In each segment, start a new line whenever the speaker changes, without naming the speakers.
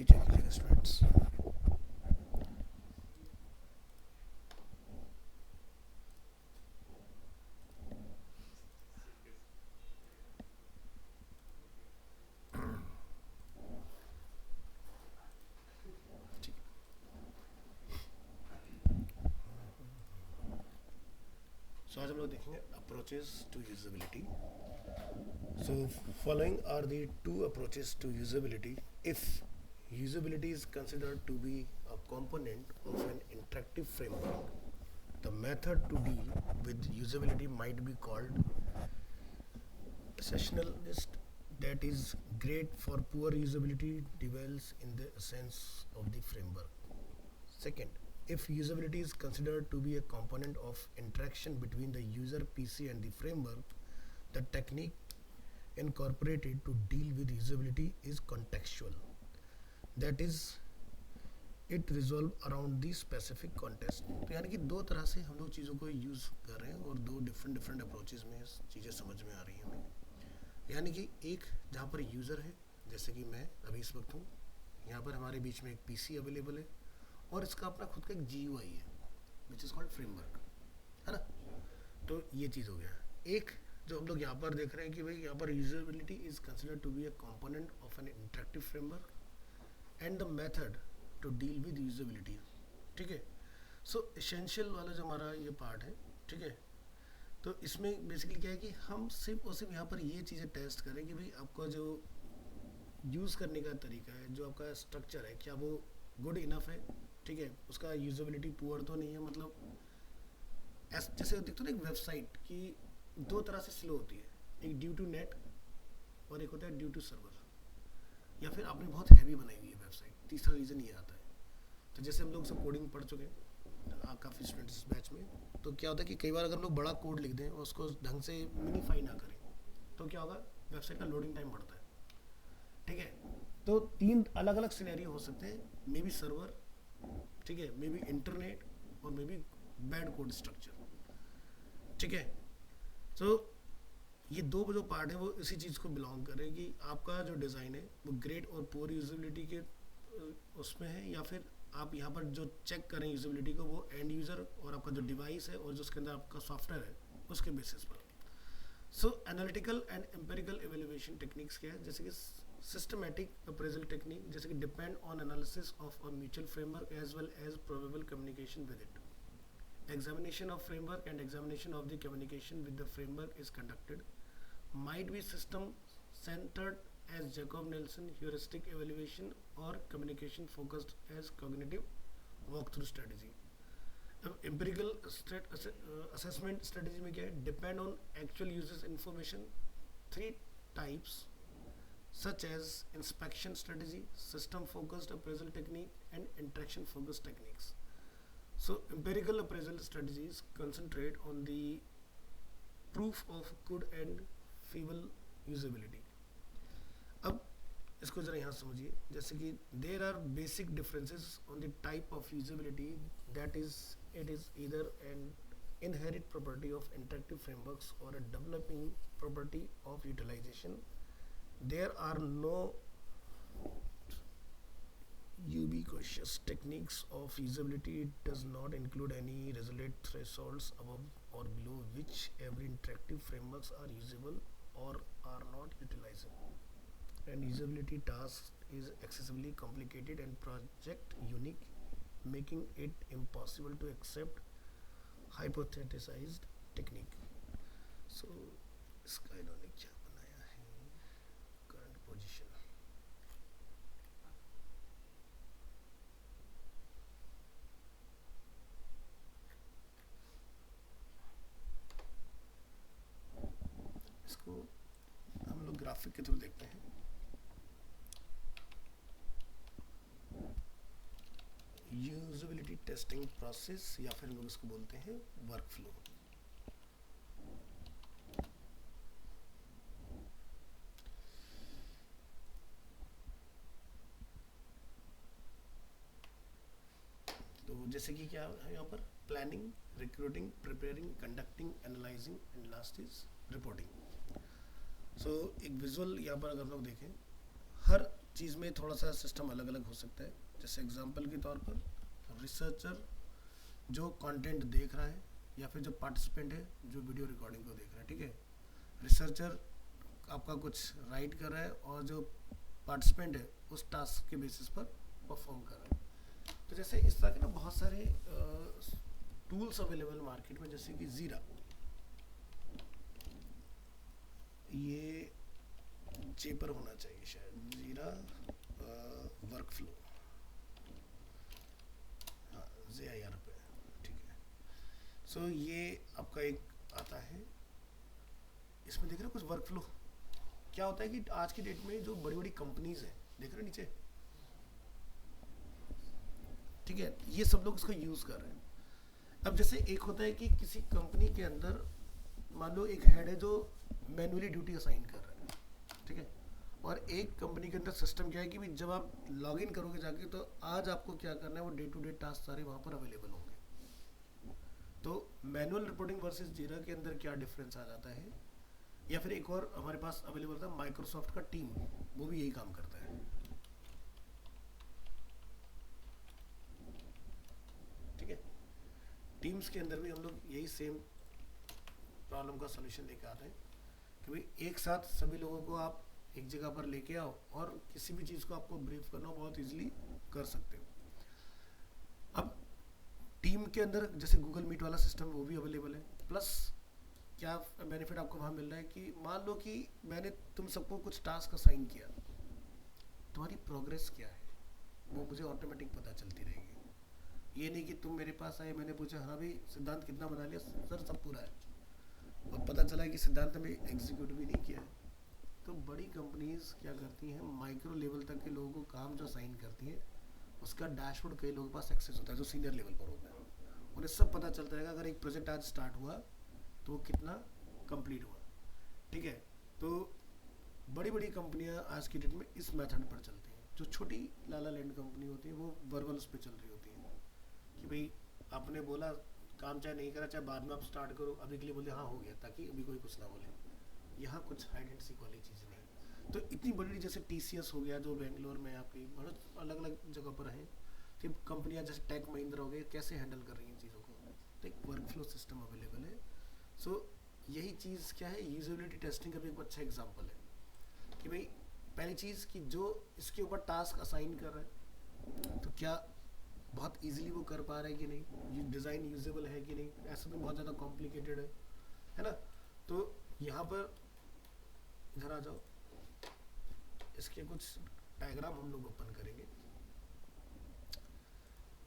Check कीजिएगा students. ठीक है। सो आज हम लोग देखेंगे approaches to usability. So following are the two approaches to usability if usability is considered to be a component of an interactive framework. The method to deal with usability might be called sessionalist, that is great for poor usability dwells in the essence of the framework. Second, if usability is considered to be a component of interaction between the user PC and the framework, the technique incorporated to deal with usability is contextual. That is it resolve around the specific contest. तो यानी कि दो तरह से हम लोग चीज़ों को यूज़ कर रहे हैं और दो डिफरेंट डिफरेंट अप्रोचेज में चीज़ें समझ में आ रही हैं हमें। यानी कि एक जहाँ पर यूज़र है, जैसे कि मैं अभी इस वक्त हूँ, यहाँ पर हमारे बीच में एक पीसी अवेलेबल है और इसका अपना खुद का एक जीयूआई है विच इज़ कॉल्ड फ्रेमवर्क, है ना। तो ये चीज़ हो गया। एक जो हम लोग यहाँ पर देख रहे हैं कि भाई यहाँ पर usability is considered to be a component of an interactive framework and the method to deal with usability. ठीक है। सो एसेंशियल वाला जो हमारा ये पार्ट है, ठीक है, तो इसमें बेसिकली क्या है कि हम सिर्फ और सिर्फ यहाँ पर ये चीज़ें टेस्ट करें कि भाई आपका जो यूज़ करने का तरीका है, जो आपका स्ट्रक्चर है, क्या वो गुड इनफ है। ठीक है, उसका यूजेबिलिटी पुअर तो नहीं है। मतलब जैसे देखते हो ना एक वेबसाइट की दो तरह से स्लो होती है, एक ड्यू टू नेट और एक होता है ड्यू टू सर्वर, या फिर आपने बहुत हैवी बनाई हुई है वेबसाइट। तीसरा रीज़न ये आता है। तो जैसे हम लोग सब कोडिंग पढ़ चुके हैं, काफ़ी स्टूडेंट्स इस बैच में, तो क्या होता है कि कई बार अगर हम लोग बड़ा कोड लिख दें और उसको ढंग से मिनीफाई ना करें तो क्या होगा, वेबसाइट का लोडिंग टाइम बढ़ता है। ठीक है। तो तीन अलग अलग सिनेरियो हो सकते हैं, मे बी सर्वर, ठीक है, मे बी इंटरनेट और may be bad code structure. ठीक है। तो ये दो जो पार्ट है वो इसी चीज़ को बिलोंग कर रहे हैं कि आपका जो डिज़ाइन है वो ग्रेट और पुअर यूजेबिलिटी के उसमें है, या फिर आप यहाँ पर जो चेक करें यूजेबिलिटी को वो एंड यूज़र और आपका जो डिवाइस है और जो उसके अंदर आपका सॉफ्टवेयर है उसके बेसिस पर। So analytical and empirical evaluation techniques क्या है, जैसे कि सिस्टमैटिक अप्रेजल टेक्निक, जैसे कि depend on analysis of a mutual framework as well as probable communication with it. Examination of framework and examination of the communication with the framework is conducted. Might be system centered as Jacob Nelson heuristic evaluation or communication focused as cognitive walkthrough strategy. अब empirical assessment strategy में क्या है, depend on actual users information, three types such as inspection strategy, system focused appraisal technique and interaction focused techniques. So empirical appraisal strategies concentrate on the proof of good and feeble usability. अब इसको ज़रा यहाँ समझिए, जैसे कि there are basic differences on the type of usability, that is it is either an inherent property of interactive frameworks or a developing property of utilization. There are no ubiquitous techniques of usability. It does not include any result thresholds above or below which every interactive frameworks are usable or are not utilizable. And usability task is excessively complicated and project unique, making it impossible to accept hypothesized technique. So इसका इन्होंने क्या बनाया है, current position. इसको हम लोग graphic के through देखते हैं। यूजेबिलिटी टेस्टिंग प्रोसेस, या फिर हम लोग इसको बोलते हैं वर्क फ्लो। तो जैसे कि क्या है यहाँ पर, planning, recruiting, preparing, conducting, analysing and last is reporting. So एक विजुअल यहाँ पर अगर लोग देखें, हर चीज़ में थोड़ा सा सिस्टम अलग अलग हो सकता है। जैसे एग्जांपल के तौर पर रिसर्चर जो कंटेंट देख रहा है, या फिर जो पार्टिसिपेंट है जो वीडियो रिकॉर्डिंग को देख रहा है, ठीक है। रिसर्चर आपका कुछ राइट कर रहा है और जो पार्टिसिपेंट है उस टास्क के बेसिस पर परफॉर्म कर रहा है। तो जैसे इस तरह के ना बहुत सारे टूल्स अवेलेबल मार्केट में, जैसे कि जीरा, ये जे पर होना चाहिए शायद, जीरा वर्क फ्लो, हाँ JIR पे, ठीक है। सो ये आपका एक आता है, इसमें देख रहे हो कुछ वर्क फ्लो। क्या होता है कि आज की डेट में जो बड़ी बड़ी कंपनीज हैं, देख रहे हो नीचे, ठीक है, ये सब लोग इसको यूज कर रहे हैं। अब जैसे एक होता है कि किसी कंपनी के अंदर मान लो एक हेड है जो मैन्युअली ड्यूटी असाइन कर रहा है, ठीक है। और एक कंपनी के अंदर सिस्टम क्या है कि भी जब आप लॉग इन करोगे जाके, तो आज आपको क्या करना है, वो डे टू डे टास्क सारे वहाँ पर अवेलेबल होंगे। तो मैनुअल रिपोर्टिंग वर्सेस जीरा के अंदर क्या डिफरेंस आ जाता है, या फिर एक और हमारे पास अवेलेबल था माइक्रोसॉफ्ट का टीम, वो भी यही काम करता है, ठीक है। टीम्स के अंदर भी हम लोग यही सेम प्रॉब्लम का सोल्यूशन लेके आते हैं कि भाई एक साथ सभी लोगों को आप एक जगह पर लेके आओ और किसी भी चीज़ को आपको ब्रीफ करना बहुत इजीली कर सकते हो। अब टीम के अंदर जैसे गूगल मीट वाला सिस्टम वो भी अवेलेबल है। प्लस क्या बेनिफिट आपको वहाँ मिल रहा है कि मान लो कि मैंने तुम सबको कुछ टास्क असाइन किया, तुम्हारी प्रोग्रेस क्या है वो मुझे ऑटोमेटिक पता चलती रहेगी। ये नहीं कि तुम मेरे पास आए, मैंने पूछा हाँ भाई सिद्धांत कितना बना लिया, सर सब पूरा है, और पता चला कि सिद्धांत ने एग्जीक्यूट भी नहीं किया है। तो बड़ी कंपनीज क्या करती हैं, माइक्रो लेवल तक के लोगों को काम जो असाइन करती हैं उसका डैशबोर्ड कई लोगों के पास एक्सेस होता है जो सीनियर लेवल पर होता है। उन्हें सब पता चलता है अगर एक प्रोजेक्ट आज स्टार्ट हुआ तो वो कितना कंप्लीट हुआ, ठीक है। तो बड़ी बड़ी कंपनियां आज की डेट में इस मेथड पर चलती हैं। जो छोटी लाला लैंड कंपनी होती है वो वर्बल उस पर चल रही होती है कि भाई आपने बोला काम चाहे नहीं करा, चाहे बाद में आप स्टार्ट करो, अभी के लिए बोले हाँ हो गया, ताकि अभी कोई कुछ ना बोले। यहाँ कुछ हाइड एंड सीक वाली चीज़ नहीं। तो इतनी बड़ी जैसे TCS हो गया जो बेंगलोर में आपकी बहुत अलग अलग जगह पर हैं, फिर कंपनियां जैसे टेक महिंद्रा हो गए, कैसे हैंडल कर रही हैं चीज़ों को, तो एक वर्क फ्लो सिस्टम अवेलेबल है। सो यही चीज़ क्या है, यूजेबिलिटी टेस्टिंग का भी एक अच्छा एग्जाम्पल है कि भाई पहली चीज़ कि जो इसके ऊपर टास्क असाइन कर रहा है तो क्या बहुत इजीली वो कर पा रहा है कि नहीं, ये डिज़ाइन यूजेबल है कि नहीं, ऐसा तो बहुत ज़्यादा कॉम्प्लिकेटेड है ना। तो यहाँ पर इधर आ जाओ, इसके कुछ डायग्राम हम लोग ओपन करेंगे।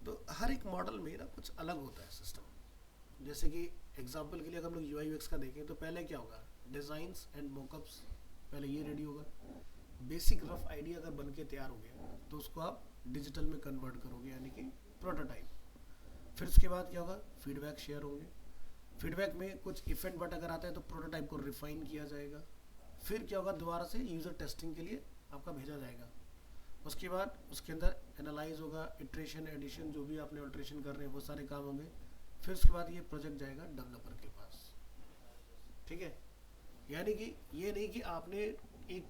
तो हर एक मॉडल में ना कुछ अलग होता है सिस्टम। जैसे कि एग्जांपल के लिए अगर हम लोग UI UX का देखें तो पहले क्या होगा, डिज़ाइंस एंड मॉकअप्स, पहले ये रेडी होगा। बेसिक रफ आइडिया अगर बन के तैयार हो गया तो उसको आप डिजिटल में कन्वर्ट करोगे, यानी कि प्रोटोटाइप। फिर उसके बाद क्या होगा, फीडबैक शेयर होंगे। फीडबैक में कुछ इफेक्ट बट अगर आता है तो प्रोटोटाइप को रिफाइन किया जाएगा। फिर क्या होगा, दोबारा से यूज़र टेस्टिंग के लिए आपका भेजा जाएगा। उसके बाद उसके अंदर एनालाइज होगा, इटरेशन एडिशन जो भी आपने अल्ट्रेशन कर रहे हैं वो सारे काम होंगे। फिर उसके बाद ये प्रोजेक्ट जाएगा डेवलपर के पास, ठीक है। यानी कि ये नहीं कि आपने एक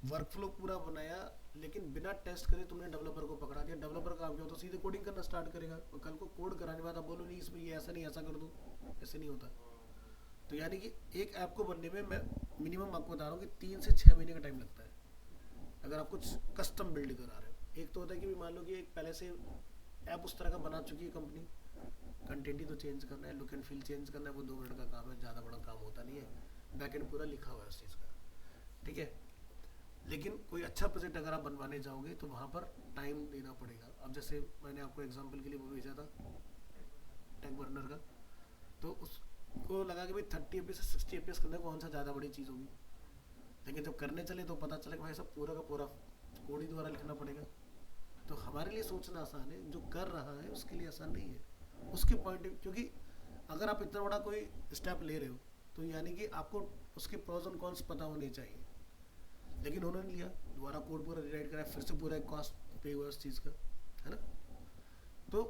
वर्कफ्लो पूरा बनाया लेकिन बिना टेस्ट करे तुमने डेवलपर को पकड़ा दिया, डेवलपर का काम क्या होता है सीधे कोडिंग करना स्टार्ट करेगा, और कल को कोड कराने के बाद आप बोलो नहीं इसमें ये ऐसा नहीं ऐसा कर दो, ऐसे नहीं होता। तो यानी कि एक ऐप को बनने में मैं मिनिमम आपको बता रहा हूँ कि 3 से 6 महीने का टाइम लगता है अगर आप कुछ कस्टम बिल्ड करा रहे हो। एक तो होता है कि मान लो कि एक पहले से ऐप उस तरह का बना चुकी है कंपनी, कंटेंट ही तो चेंज करना है, लुक एंड फील चेंज करना है, वो 2 मिनट का काम है, ज़्यादा बड़ा काम होता नहीं है, बैकएंड पूरा लिखा हुआ है उस चीज़ का, ठीक है। लेकिन कोई अच्छा प्रोजेक्ट अगर आप बनवाने जाओगे तो वहाँ पर टाइम देना पड़ेगा। अब जैसे मैंने आपको एग्जांपल के लिए वो भेजा था टेक बर्नर का, तो उसको लगा कि भाई 30 FPS से 60 FPS करना कौन सा ज़्यादा बड़ी चीज़ होगी, लेकिन जब करने चले तो पता चला कि भाई सब पूरा का पूरा कोड ही द्वारा लिखना पड़ेगा। तो हमारे लिए सोचना आसान है, जो कर रहा है उसके लिए आसान नहीं है। उसके पॉइंट, क्योंकि अगर आप इतना बड़ा कोई स्टेप ले रहे हो तो यानी कि आपको उसके प्रोज एंड कॉन्स पता होने चाहिए, लेकिन उन्होंने लिया दोबारा कोड पूरा रिराइट करा, फिर से पूरा एक कॉस्ट पे हुआ उस चीज़ का, है ना। तो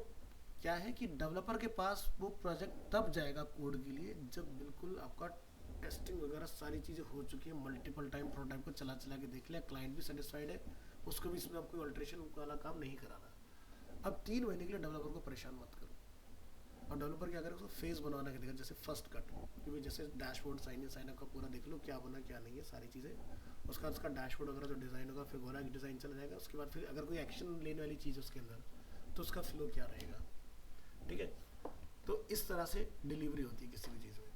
क्या है कि डेवलपर के पास वो प्रोजेक्ट तब जाएगा कोड के लिए जब बिल्कुल आपका टेस्टिंग वगैरह सारी चीज़ें हो चुकी है, मल्टीपल टाइम प्रोटोटाइप को चला चला के देख लिया, क्लाइंट भी सेटिस्फाइड है, उसको भी इसमें आपको अल्ट्रेशन वाला काम नहीं कराना। अब 3 महीने के लिए डेवलपर को परेशान मत करो। और डेवलपर क्या करेगा, उसको फेस बनवाना के देगा, जैसे फर्स्ट कट कि भाई जैसे डैशबोर्ड साइन अप का पूरा देख लो क्या बना क्या नहीं है सारी चीज़ें। उसका उसका डैशबोर्ड वगैरह जो डिज़ाइन होगा, फिर गोरा डिज़ाइन चला जाएगा। उसके बाद फिर अगर कोई एक्शन लेने वाली चीज़ है उसके अंदर तो उसका फ्लो क्या रहेगा, ठीक है। तो इस तरह से डिलीवरी होती है किसी भी चीज़ में।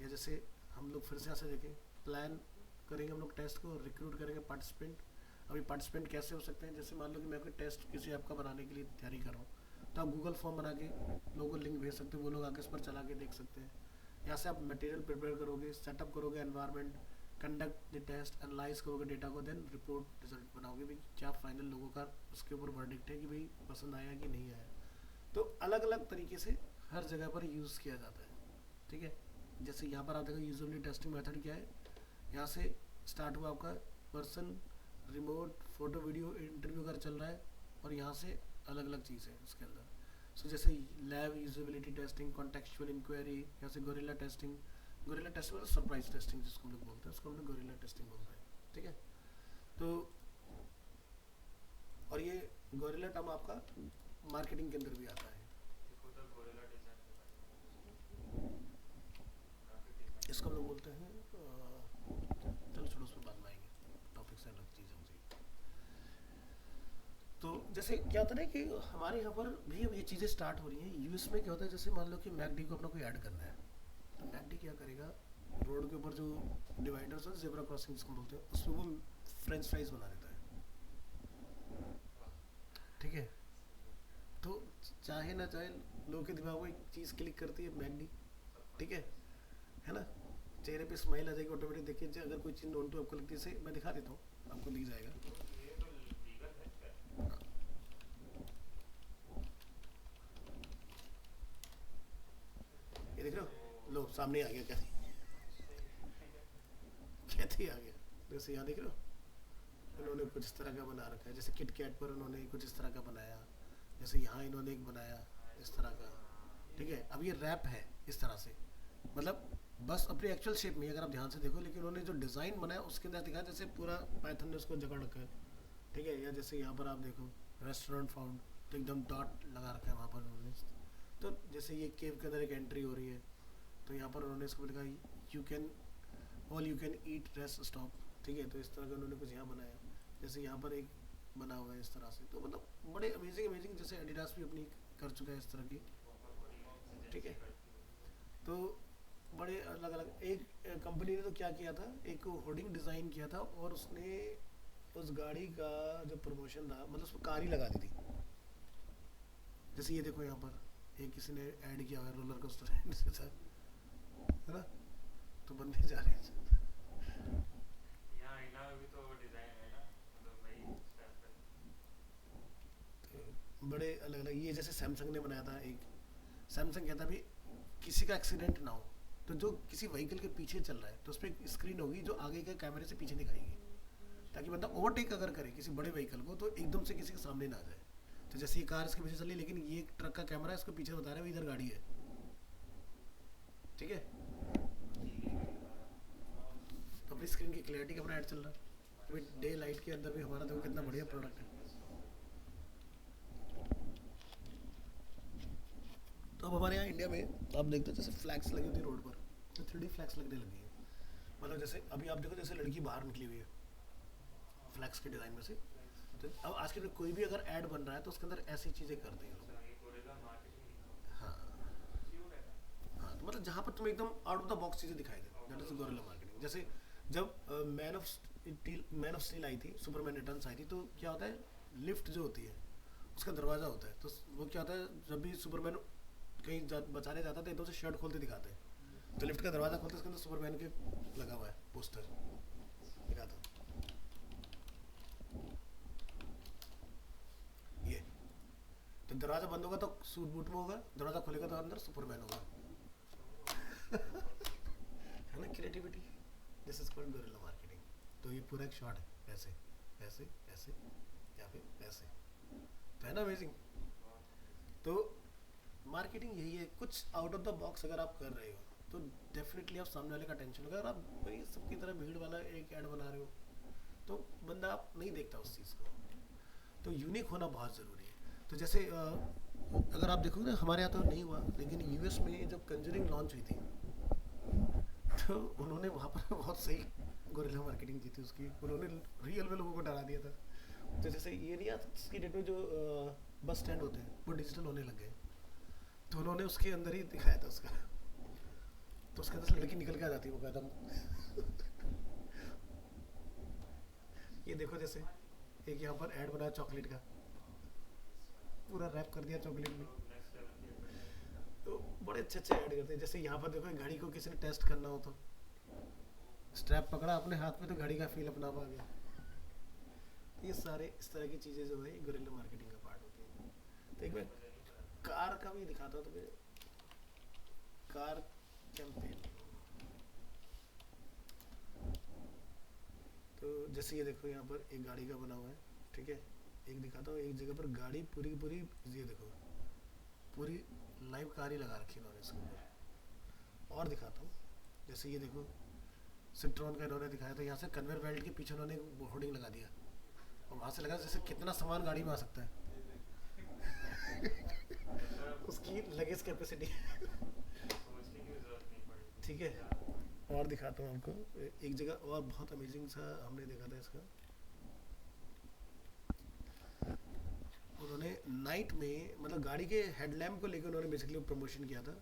या जैसे हम लोग फिर से ऐसे देखें, प्लान करेंगे हम लोग टेस्ट को, रिक्रूट करेंगे पार्टिसिपेंट। अभी पार्टिसिपेंट कैसे हो सकते हैं, जैसे मान लो कि मैं कोई टेस्ट किसी ऐप का बनाने के लिए तैयारी कर रहा हूँ, तो आप गूगल फॉर्म बना के लोगों को लिंक भेज सकते हो, वो लोग आगे इस पर चला के देख सकते हैं। यहाँ से आप मटेरियल प्रिपेयर करोगे, सेटअप करोगे environment, conduct the test, analyse करोगे डेटा को, देन रिपोर्ट रिजल्ट बनाओगे भाई क्या फाइनल लोगों का उसके ऊपर वर्डिक्ट है कि भाई पसंद आया कि नहीं आया। तो अलग अलग तरीके से हर जगह पर यूज़ किया जाता है, ठीक है। जैसे यहाँ पर आप देखो यूजुअली टेस्टिंग मेथड क्या है, यहाँ से स्टार्ट हुआ आपका person remote photo video interview अगर चल रहा है, और यहाँ से अलग अलग चीज़ है उसके अंदर। सो जैसे lab usability testing, contextual inquiry, यहाँ से गोरिल्ला टेस्टिंग। गोरिल्ला टेस्टिंग मतलब सरप्राइज टेस्टिंग जिसको हम लोग बोलते हैं, उसको हम लोग गोरिल्ला टेस्टिंग बोलते हैं, ठीक है। तो और ये गोरिल्ला टर्म आपका मार्केटिंग के अंदर भी आता है। इसको हम लोग बोलते हैं चलो छोड़ो उस पर बाद में आएंगे, टॉपिक से अलग चीज़ है मुझे। तो जैसे क्या होता है कि हमारे यहाँ पर भी अब ये चीज़ें स्टार्ट हो रही हैं। यूएस में क्या होता है, जैसे मान लो कि मैकडी को अपना कोई ऐड करना है, तो मैकडी क्या करेगा, रोड के ऊपर जो डिवाइडर्स है, जेब्रा क्रॉसिंग जिसको बोलते हैं, उसमें वो फ्रेंच फ्राइज बना देता है, ठीक है। तो चाहे ना चाहे लोगों के दिमाग में एक चीज़ क्लिक करती है मैकडी, ठीक है ना। चेहरे पे स्माइल आ जाएगी ऑटोमेटिक। देखिए अगर कोई चीज़ नोन टू आपको लगती है, जैसे मैं दिखा देता हूँ आपको दिख जाएगा। ये देख रहे हो, लो सामने आ गया, कहते ही आ गया। जैसे यहाँ देख रहे हो उन्होंने कुछ इस तरह का बना रखा है, जैसे किट कैट पर उन्होंने कुछ इस तरह का बनाया, जैसे यहाँ इन्होंने एक बनाया इस तरह का, ठीक है। अब ये रैप है इस तरह से, मतलब बस अपनी एक्चुअल शेप में अगर आप ध्यान से देखो, लेकिन उन्होंने जो डिज़ाइन बनाया उसके अंदर दिखा जैसे पूरा पाइथन ने उसको जकड़ रखा है, ठीक है। या जैसे यहाँ पर आप देखो रेस्टोरेंट फाउंड, तो एकदम डॉट लगा रखा है वहाँ पर उन्होंने। तो जैसे ये केव के अंदर एक एंट्री हो रही है, तो यहाँ पर उन्होंने इसको लिखा you can all you can eat rest stop, ठीक है। तो इस तरह का उन्होंने कुछ यहाँ बनाया, जैसे यहाँ पर एक बना हुआ है इस तरह से। तो मतलब बड़े अमेजिंग अमेजिंग, जैसे एडिडास भी अपनी कर चुका है इस तरह की, ठीक है। तो बड़े अलग अलग, एक कंपनी ने तो क्या किया था, एक होर्डिंग डिज़ाइन किया था और उसने उस गाड़ी का जो प्रमोशन था, मतलब उसमें कार ही लगा दी थी। जैसे ये देखो यहाँ पर एक किसी ने ऐड किया हुआ है रोलर कोस्टर है ना, तो बनने जा रहे हैं। तो बड़े अलग अलग, ये जैसे सैमसंग ने बनाया था एक, सैमसंग कहता भी किसी का एक्सीडेंट ना हो, तो जो किसी व्हीकल के पीछे चल रहा है तो उस पर एक स्क्रीन होगी जो आगे के कैमरे से पीछे दिखाएगी, ताकि बंदा ओवरटेक अगर करे किसी बड़े व्हीकल को तो एकदम से किसी के सामने ना आ जाए। तो जैसे ये कार इसके पीछे चल रही है, लेकिन ये एक ट्रक का कैमरा है इसको पीछे बता रहा है इधर गाड़ी है, ठीक है। तो अपनी स्क्रीन की क्लैरिटी का अपना ऐड चल रहा है, अभी डे लाइट के अंदर भी हमारा देखो कितना बढ़िया प्रोडक्ट है। तो अब हमारे यहाँ इंडिया में आप देखते हो जैसे फ्लैग्स लगी होती है रोड पर, तो 3D फ्लैग्स लगने लगी है। मतलब जैसे अभी आप देखो जैसे लड़की बाहर निकली हुई है फ्लैग्स के डिज़ाइन में से, तो अब आज के कोई भी अगर ऐड बन रहा है तो उसके अंदर ऐसी चीज़ें करते हैं लोग। हाँ हाँ, तो मतलब जहाँ पर तुम्हें एकदम आउट ऑफ द बॉक्स चीज़ें दिखाई दे, दैट इज गोरिल्ला मार्केटिंग। जैसे जब मैन ऑफ स्टील आई थी, सुपरमैन रिटर्न्स आई थी, तो क्या होता है लिफ्ट जो होती है उसका दरवाज़ा होता है, तो वो क्या होता है जब भी सुपरमैन कहीं बचाने जाता था एकदम से शर्ट खोलते दिखाते हैं, तो लिफ्ट का दरवाज़ा खोलते उसके अंदर सुपरमैन के लगा हुआ है पोस्टर दिखा था ये। तो दरवाज़ा बंद होगा तो सूट बूट में होगा, दरवाज़ा खुलेगा तो अंदर सुपरमैन होगा है ना creativity, this is called gorilla marketing. तो ये पूरा एक शॉट है, ऐसे ऐसे ऐसे या फिर ऐसे, तो है ना अमेजिंग। तो मार्केटिंग यही है, कुछ आउट ऑफ द बॉक्स अगर आप कर रहे हो तो डेफिनेटली आप सामने वाले का टेंशन होगा। अगर आप वही सबकी तरह भीड़ वाला एक ऐड बना रहे हो तो बंदा आप नहीं देखता उस चीज़ को, तो यूनिक होना बहुत ज़रूरी है। तो जैसे अगर आप देखो ना, हमारे यहाँ तो नहीं हुआ, लेकिन यूएस में जब कंजरिंग लॉन्च हुई थी, तो उन्होंने वहाँ पर बहुत सही गोरिल्ला मार्केटिंग की थी उसकी। उन्होंने रियल में लोगों को डरा दिया था। तो जैसे ये नहीं, आज की डेट में जो बस स्टैंड होते हैं वो डिजिटल होने लग गए, तो उन्होंने उसके अंदर ही दिखाया था उसका। तो उसके अंदर से लड़की निकल के आ जाती है, वो कहता ये देखो, जैसे एक यहाँ पर ऐड बनाया चॉकलेट का, पूरा रैप कर दिया चॉकलेट में। तो बड़े अच्छे अच्छे ऐड करते हैं। जैसे यहाँ पर देखो, घड़ी को किसी ने टेस्ट करना हो तो स्ट्रैप पकड़ा अपने हाथ में, तो घड़ी का फील अपना आप आ गया। तो ये सारे इस तरह की चीज़ें जो है गुरिल्ला मार्केटिंग का पार्ट होती है। तो एक मैं कार का भी दिखाता हूँ तुम्हें, कार कैंपेन। तो जैसे ये देखो, यहाँ पर एक गाड़ी का बना हुआ है, ठीक है। एक दिखाता हूँ, एक जगह पर गाड़ी पूरी पूरी, ये देखो पूरी लाइव कार ही लगा रखी है इन्होंने इसके ऊपर। और दिखाता हूँ, जैसे ये देखो सिट्रॉन का इन्होंने दिखाया था, यहाँ से कन्वेयर बेल्ट के पीछे उन्होंने होर्डिंग लगा दिया, और वहाँ से लगा जैसे कितना सामान गाड़ी में आ सकता है। उसकी लगेज कैपेसिटी। ठीक है। और दिखाता हूँ आपको, एक जगह और बहुत अमेजिंग सा हमने देखा था इसका। उन्होंने नाइट में, मतलब गाड़ी के हेडलैम्प को लेकर उन्होंने बेसिकली प्रमोशन किया था।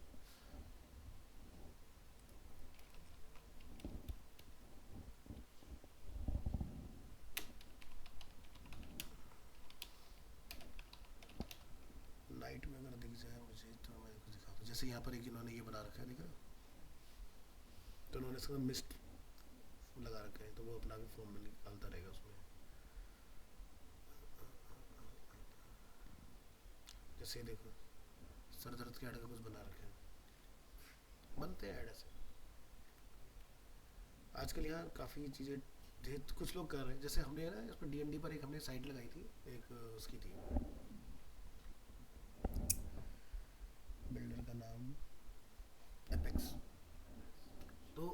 नाइट में अगर दिख जाए मुझे तो मैं आपको दिखाता हूँ। जैसे यहाँ पर एक इन्होंने ये बना रखा है, देखा, तो उन्होंने इसका मिस्ट लगा रखा है, तो वो अपना भी फोन में निकालता रहेगा उसमें। जैसे देखो सर दर्द के ऐड का कुछ बना रखे हैं, बनते हैं ऐड ऐसे आजकल यहाँ काफ़ी चीज़ें। कुछ लोग कर रहे हैं, जैसे हमने ना इस पर डीएनडी पर एक हमने साइट लगाई थी, एक उसकी थी, बिल्डर का नाम एपेक्स। तो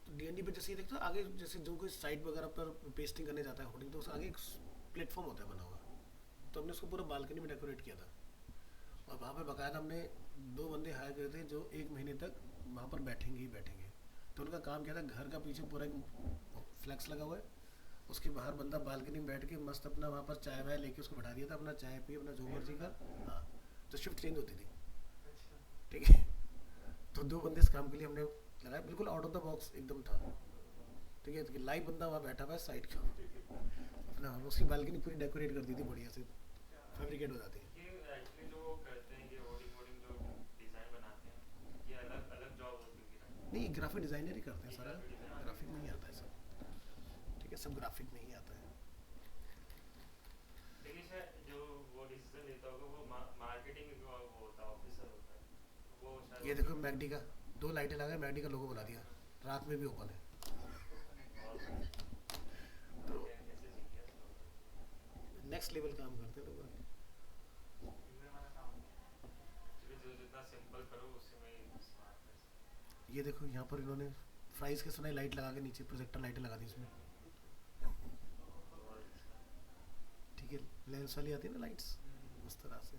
डीएनडी पे जैसे ये देखते हो आगे, जैसे जो कोई साइट वगैरह पर पेस्टिंग करने जाता है होर्डिंग, तो उसके आगे एक प्लेटफॉर्म होता है बना हुआ, तो हमने उसको पूरा बालकनी में डेकोरेट किया था। और वहाँ पर बाकायदा हमने 2 बंदे हायर करे थे जो 1 महीने तक वहाँ पर बैठेंगे ही बैठेंगे। तो उनका काम क्या था, घर का पीछे पूरा एक फ्लैक्स लगा हुआ है, उसके बाहर बंदा बालकनी में बैठ के मस्त अपना वहाँ पर चाय वाय लेके उसको बैठा दिया था, अपना चाय पिए, अपना जो मर्जी का। हाँ, तो शिफ्ट चेंज होती थी, ठीक है। तो 2 बंदे इस काम के लिए हमने लगाया, बिल्कुल आउट ऑफ द बॉक्स एकदम था, ठीक है। तो लाइव बंदा वहाँ बैठा हुआ है साइड का, अपना उसकी बालकनी पूरी डेकोरेट कर दी थी बढ़िया से, फैब्रिकेट हो जाती है। नहीं, ग्राफिक डिज़ाइनर ही करते हैं सारा, ग्राफिक में ही आता है सब, ठीक है, सब ग्राफिक में ही आता है। ये देखो मैगडी का 2 लाइटें लगा, मैगडी का लोगो बना दिया, रात में भी ओपन है। तो नेक्स्ट लेवल काम करते हैं लोग। ये देखो यहाँ पर इन्होंने फ्राइज के समय लाइट लगा के नीचे प्रोजेक्टर लाइटें लगा दी इसमें, ठीक है, लेंस वाली आती है ना लाइट्स, उस तरह से।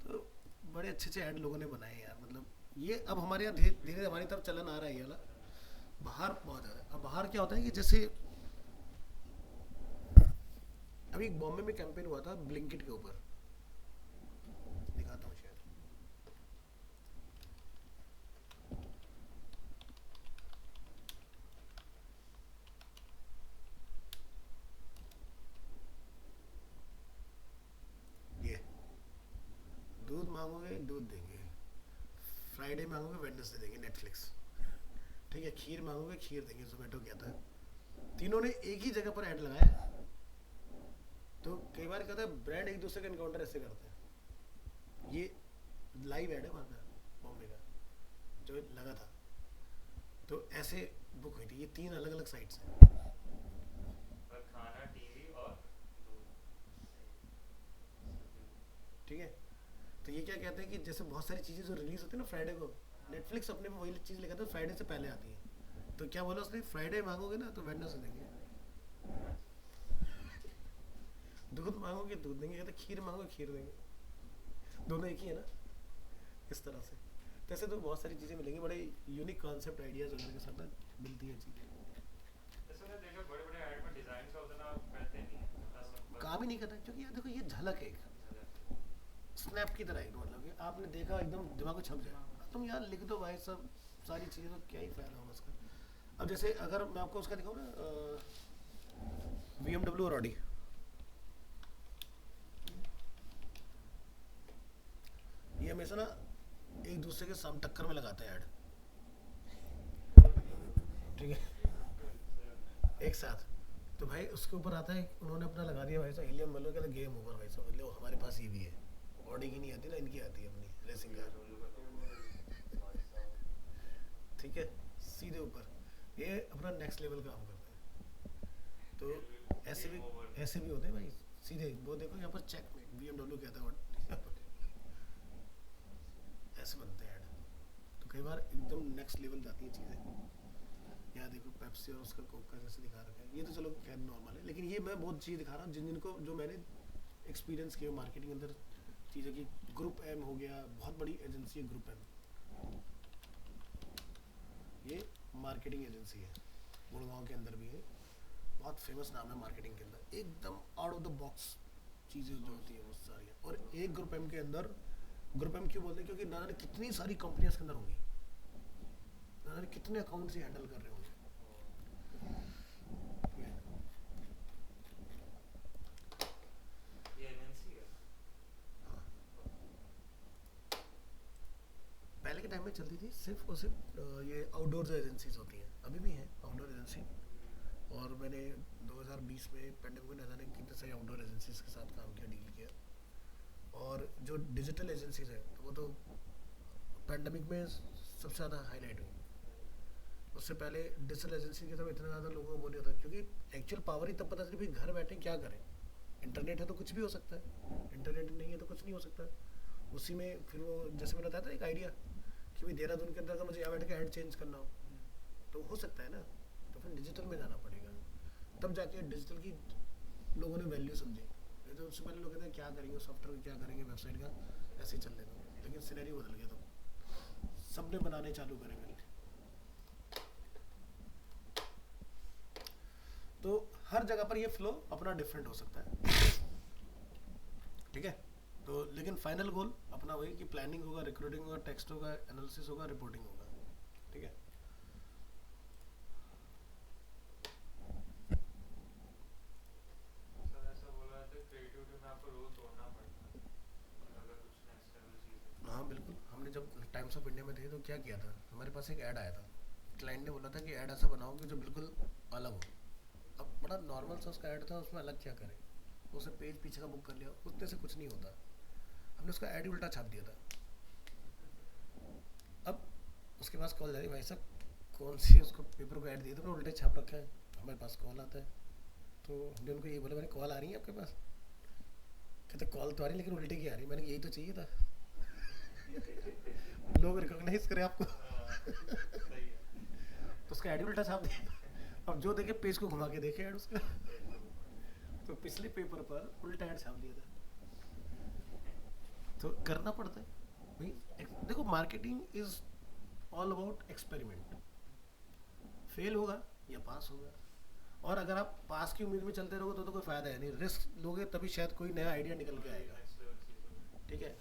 तो बड़े अच्छे अच्छे ऐड लोगों ने बनाए यार, मतलब ये अब हमारे यहाँ धीरे धीरे हमारी तरफ चलन आ रहा है ये वाला। बाहर बहुत ज़्यादा, अब बाहर क्या होता है कि जैसे अभी बॉम्बे में कैंपेन हुआ था ब्लिंकिट के ऊपर, दिखाता हूँ शायद। ये दूध मांगोगे दूध देंगे, फ्राइडे मांगोगे वेडनेसडे देंगे नेटफ्लिक्स, ठीक है, खीर मांगोगे खीर देंगे, जोमेटो क्या था। तीनों ने एक ही जगह पर ऐड लगाया है। तो कई बार कहता है ब्रांड एक दूसरे का इनकाउंटर ऐसे करते हैं। ये लाइव ऐड है वहाँ का, बॉम्बे का जो लगा था, तो ऐसे बुक हुई थी। ये 3 अलग अलग साइट्स हैं, ठीक है। तो ये क्या कहते हैं कि जैसे बहुत सारी चीज़ें जो रिलीज होती है ना फ्राइडे को, नेटफ्लिक्स अपने में वही चीज़ लेकर फ्राइडे से पहले आती है। तो क्या बोला उसने, फ्राइडे मांगोगे ना तो वेडनेसडे देंगे। दूध मांगो कि दूध देंगे, कहते खीर मांगो खीर देंगे, दोनों एक ही है ना, इस तरह से। तो ऐसे तो बहुत सारी चीज़ें मिलेंगी, बड़े यूनिक कॉन्सेप्ट आइडियाज़ वगैरह के साथ ना मिलती है चीज़ें।
जैसे मैंने देखा बड़े बड़े ऐड में डिजाइन का उतना करते नहीं है, थोड़ा सिंपल
काम ही नहीं करता, क्योंकि यार देखो ये झलक है एक,
झलक
स्नैप की तरह एक, मतलब कि आपने देखा एकदम दिमाग में छप जाए, तुम यार लिख दो भाई सब सारी चीज़ें, तो क्या ही फ़ायदा होगा उसका। अब जैसे अगर मैं आपको उसका दिखाऊँ ना, BMW और ऑडी, ये हमेशा ना एक दूसरे के सामने टक्कर में लगाते हैं ऐड, ठीक है, एक साथ। तो भाई उसके ऊपर आता है, उन्होंने अपना लगा दिया भाई साहब हिलियम बल्ब, कहते गेम ओवर भाई साहब, लो हमारे पास ये भी है, ऑडी की नहीं आती ना, इनकी आती है अपनी रेसिंग कार, ठीक है, सीधे ऊपर, ये अपना नेक्स्ट लेवल काम करते हैं। तो ऐसे भी,
गेम ओवर।
ऐसे भी होते हैं भाई, सीधे वो देखो यहाँ पर चेक में BMW कहता है ऐसे बनते हैं ऐड। तो कई बार एकदम नेक्स्ट लेवल जाती हैं चीज़ें। यहाँ देखो पेप्सी और उसका कोक का जैसे दिखा रखा है, ये तो चलो खैर नॉर्मल है, लेकिन ये मैं बहुत चीज़ दिखा रहा हूँ जिन जिनको जो मैंने एक्सपीरियंस किया मार्केटिंग के अंदर चीज़ें की। ग्रुप एम हो गया, बहुत बड़ी एजेंसी है ग्रुप एम, ये मार्केटिंग एजेंसी है, गुड़गांव के अंदर भी है, बहुत फेमस नाम है मार्केटिंग के अंदर, एकदम आउट ऑफ द बॉक्स चीज़ें जो होती है वो सारी। और एक ग्रुप एम के अंदर, ग्रुप एम क्यों बोलते हैं, क्योंकि ना जाने कितनी सारी कंपनियां इसके अंदर होंगी, ना जाने कितने अकाउंट से हैंडल कर रहे होंगे।
ये एमएनसी है।
हाँ, पहले के टाइम में चलती थी सिर्फ और सिर्फ ये आउटडोर एजेंसीज होती हैं, अभी भी हैं आउटडोर एजेंसी। और मैंने 2020 में पेंडेमिक में न जाने कितने सारे आउटडोर एजेंसीज के साथ काम किया, डील किया। और जो डिजिटल एजेंसीज है तो वो तो पेंडेमिक में सबसे ज़्यादा हाईलाइट हुई। उससे पहले डिजिटल एजेंसी की तरफ इतना ज़्यादा लोगों को बोलिए होता, क्योंकि एक्चुअल पावर ही तब पता चली भाई घर बैठे क्या करें, इंटरनेट है तो कुछ भी हो सकता है, इंटरनेट नहीं है तो कुछ नहीं हो सकता। उसी में फिर वो जैसे मैंने बताया था एक आइडिया कि भाई देहरादून के अंदर अगर मुझे यहाँ बैठ के ऐड चेंज करना हो तो हो सकता है ना, तो फिर डिजिटल में जाना पड़ेगा, तब जाके डिजिटल की लोगों ने वैल्यू समझी। नहीं तो उससे पहले लोग कहते हैं क्या करेंगे सॉफ्टवेयर, क्या करेंगे वेबसाइट का, ऐसे ही चल लेगा। लेकिन सिनेरियो बदल गया, तो सबने बनाने चालू करे मिलके। तो हर जगह पर ये फ्लो अपना डिफरेंट हो सकता है, ठीक है। तो लेकिन फाइनल गोल अपना वही कि प्लानिंग होगा, रिक्रूटिंग होगा, टेक्स्ट होगा, एनालिसिस होगा, रिपोर्टिंग होगा, ठीक है।
सर ऐसा बोल रहा था क्रिएटिविटी में आपको रूल तोड़ना पड़ता है अगर कुछ नेक्स्ट लेवल चीज़ है।
हाँ बिल्कुल, हमने जब टाइम्स ऑफ इंडिया में थे तो क्या किया था, हमारे पास एक ऐड आया था, क्लाइंट ने बोला था कि ऐड ऐसा बनाओ कि जो बिल्कुल अलग हो। अब बड़ा नॉर्मल सा उसका ऐड था, उसमें अलग क्या करें, उसे पेज पीछे का बुक कर लिया, उतने से कुछ नहीं होता, हमने उसका ऐड ही उल्टा छाप दिया था। अब उसके पास कॉल जा रही, भाई साहब कौन सी उसको पेपर को ऐड दिए तो उल्टे छाप रखा है, हमारे पास कॉल आता है। तो हमने उनको यही बोला, मैंने कॉल आ रही है आपके पास, कहते कॉल तो आ रही लेकिन उल्टे की आ रही, मैंने यही तो चाहिए था, लोग रिकॉग्नाइज करें आपको।
सही है।
तो उसका ऐड ही उल्टा छाप दिया, अब जो देखे पेज को घुमा के देखे ऐड उसका, तो पिछले पेपर पर उल्टा ऐड छाप दिया था। तो करना पड़ता है भाई, देखो marketing is all about experiment, fail होगा या पास होगा। और अगर आप पास की उम्मीद में चलते रहोगे तो कोई फायदा है नहीं, रिस्क लोगे तभी शायद कोई नया आइडिया निकल के आएगा,
नेक्स्ट लेवल चीज़ होगी।
ठीक है।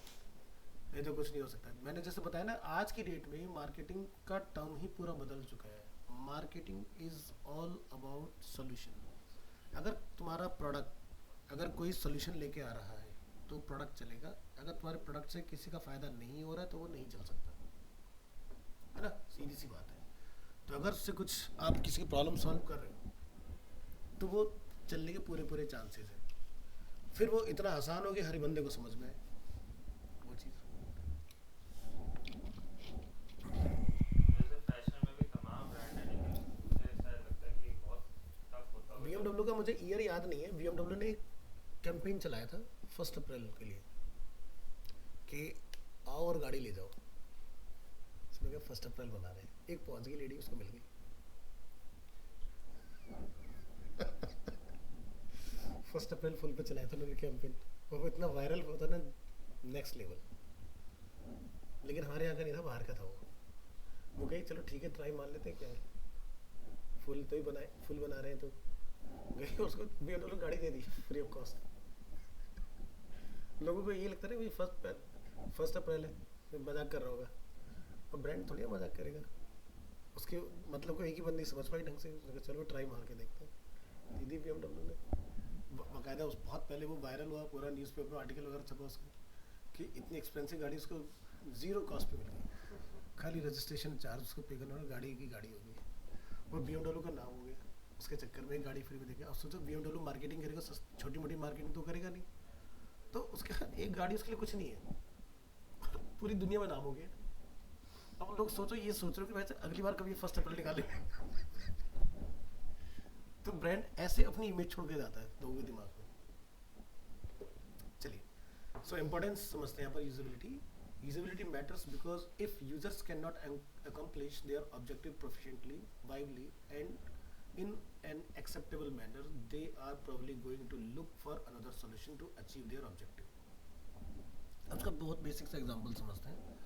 नहीं तो कुछ नहीं हो सकता। मैंने जैसे बताया ना, आज की डेट में मार्केटिंग का टर्म ही पूरा बदल चुका है। Marketing is all about solution. अगर तुम्हारा प्रोडक्ट, अगर कोई सोल्यूशन लेके आ रहा है तो प्रोडक्ट चलेगा, अगर तुम्हारे प्रोडक्ट से किसी का फ़ायदा नहीं हो रहा है तो वो नहीं चल सकता, है ना, सीधी सी बात है। तो अगर उससे कुछ आप किसी की प्रॉब्लम सॉल्व कर रहे हो तो वो चलने के पूरे पूरे चांसेस हैं। फिर वो इतना आसान हो कि हर बंदे को समझ में आए वो चीज़।
जैसे फैशन में भी तमाम ब्रांड है, लेकिन मुझे ऐसा लगता है कि बहुत टफ होता
बी
होगा
एम डब्ल्यू
जब।
का मुझे ईयर याद नहीं है, बी एम डब्ल्यू ने एक कैंपेन चलाया था 1 अप्रैल के लिए कि आओ और गाड़ी ले जाओ। उसमें क्या 1 अप्रैल बना रहे हैं, एक पहुंच गई लेडी, उसको मिल गई 1 अप्रैल फुल पे चलाया था उन्होंने कैंपेन, वो इतना वायरल होता ना, नेक्स्ट लेवल। लेकिन हमारे यहाँ का नहीं था, बाहर का था वो कही चलो ठीक है ट्राई मार लेते हैं, क्या है, फुल तो ही बनाए, फुल बना रहे हैं तो गए, उसको BMW गाड़ी दे दी फ्री ऑफ कॉस्ट। लोगों को ये लगता है भाई 1 अप्रैल है, तो मजाक कर रहा होगा, और ब्रांड थोड़ी मजाक करेगा, उसके मतलब को एक ही बंदी समझ पाई ढंग से, उसने कहा चलो ट्राई मार के देखते हैं, दीदी BMW ने। बाकायदा उस बहुत पहले वो वायरल हुआ, पूरा न्यूज़पेपर आर्टिकल वगैरह छपा उसका, कि इतनी एक्सपेंसिव गाड़ी उसको ज़ीरो कॉस्ट पे मिल गई, खाली रजिस्ट्रेशन चार्ज उसको पे करना और गाड़ी की गाड़ी हो गई, और BMW का नाम हो गया उसके चक्कर में, गाड़ी फ्री में देगा। अब सोचो BMW मार्केटिंग करेगा, छोटी मोटी मार्केटिंग तो करेगा नहीं, तो उसके एक गाड़ी उसके लिए कुछ नहीं है, पूरी दुनिया में नाम हो गया। अब लोग सोचो, ये सोच रहे हो कि भाई अगली बार कभी 1 अप्रैल निकाले। तो ब्रांड ऐसे अपनी इमेज छोड़ के जाता है लोगों के दिमाग में। चलिए, सो इम्पोर्टेंस समझते हैं यहाँ पर usability. Usability matters because if users cannot accomplish their objective proficiently, viably, and in an acceptable manner, they are probably going to look for another solution to achieve their objective. अब इसका बहुत basic सा example समझते हैं।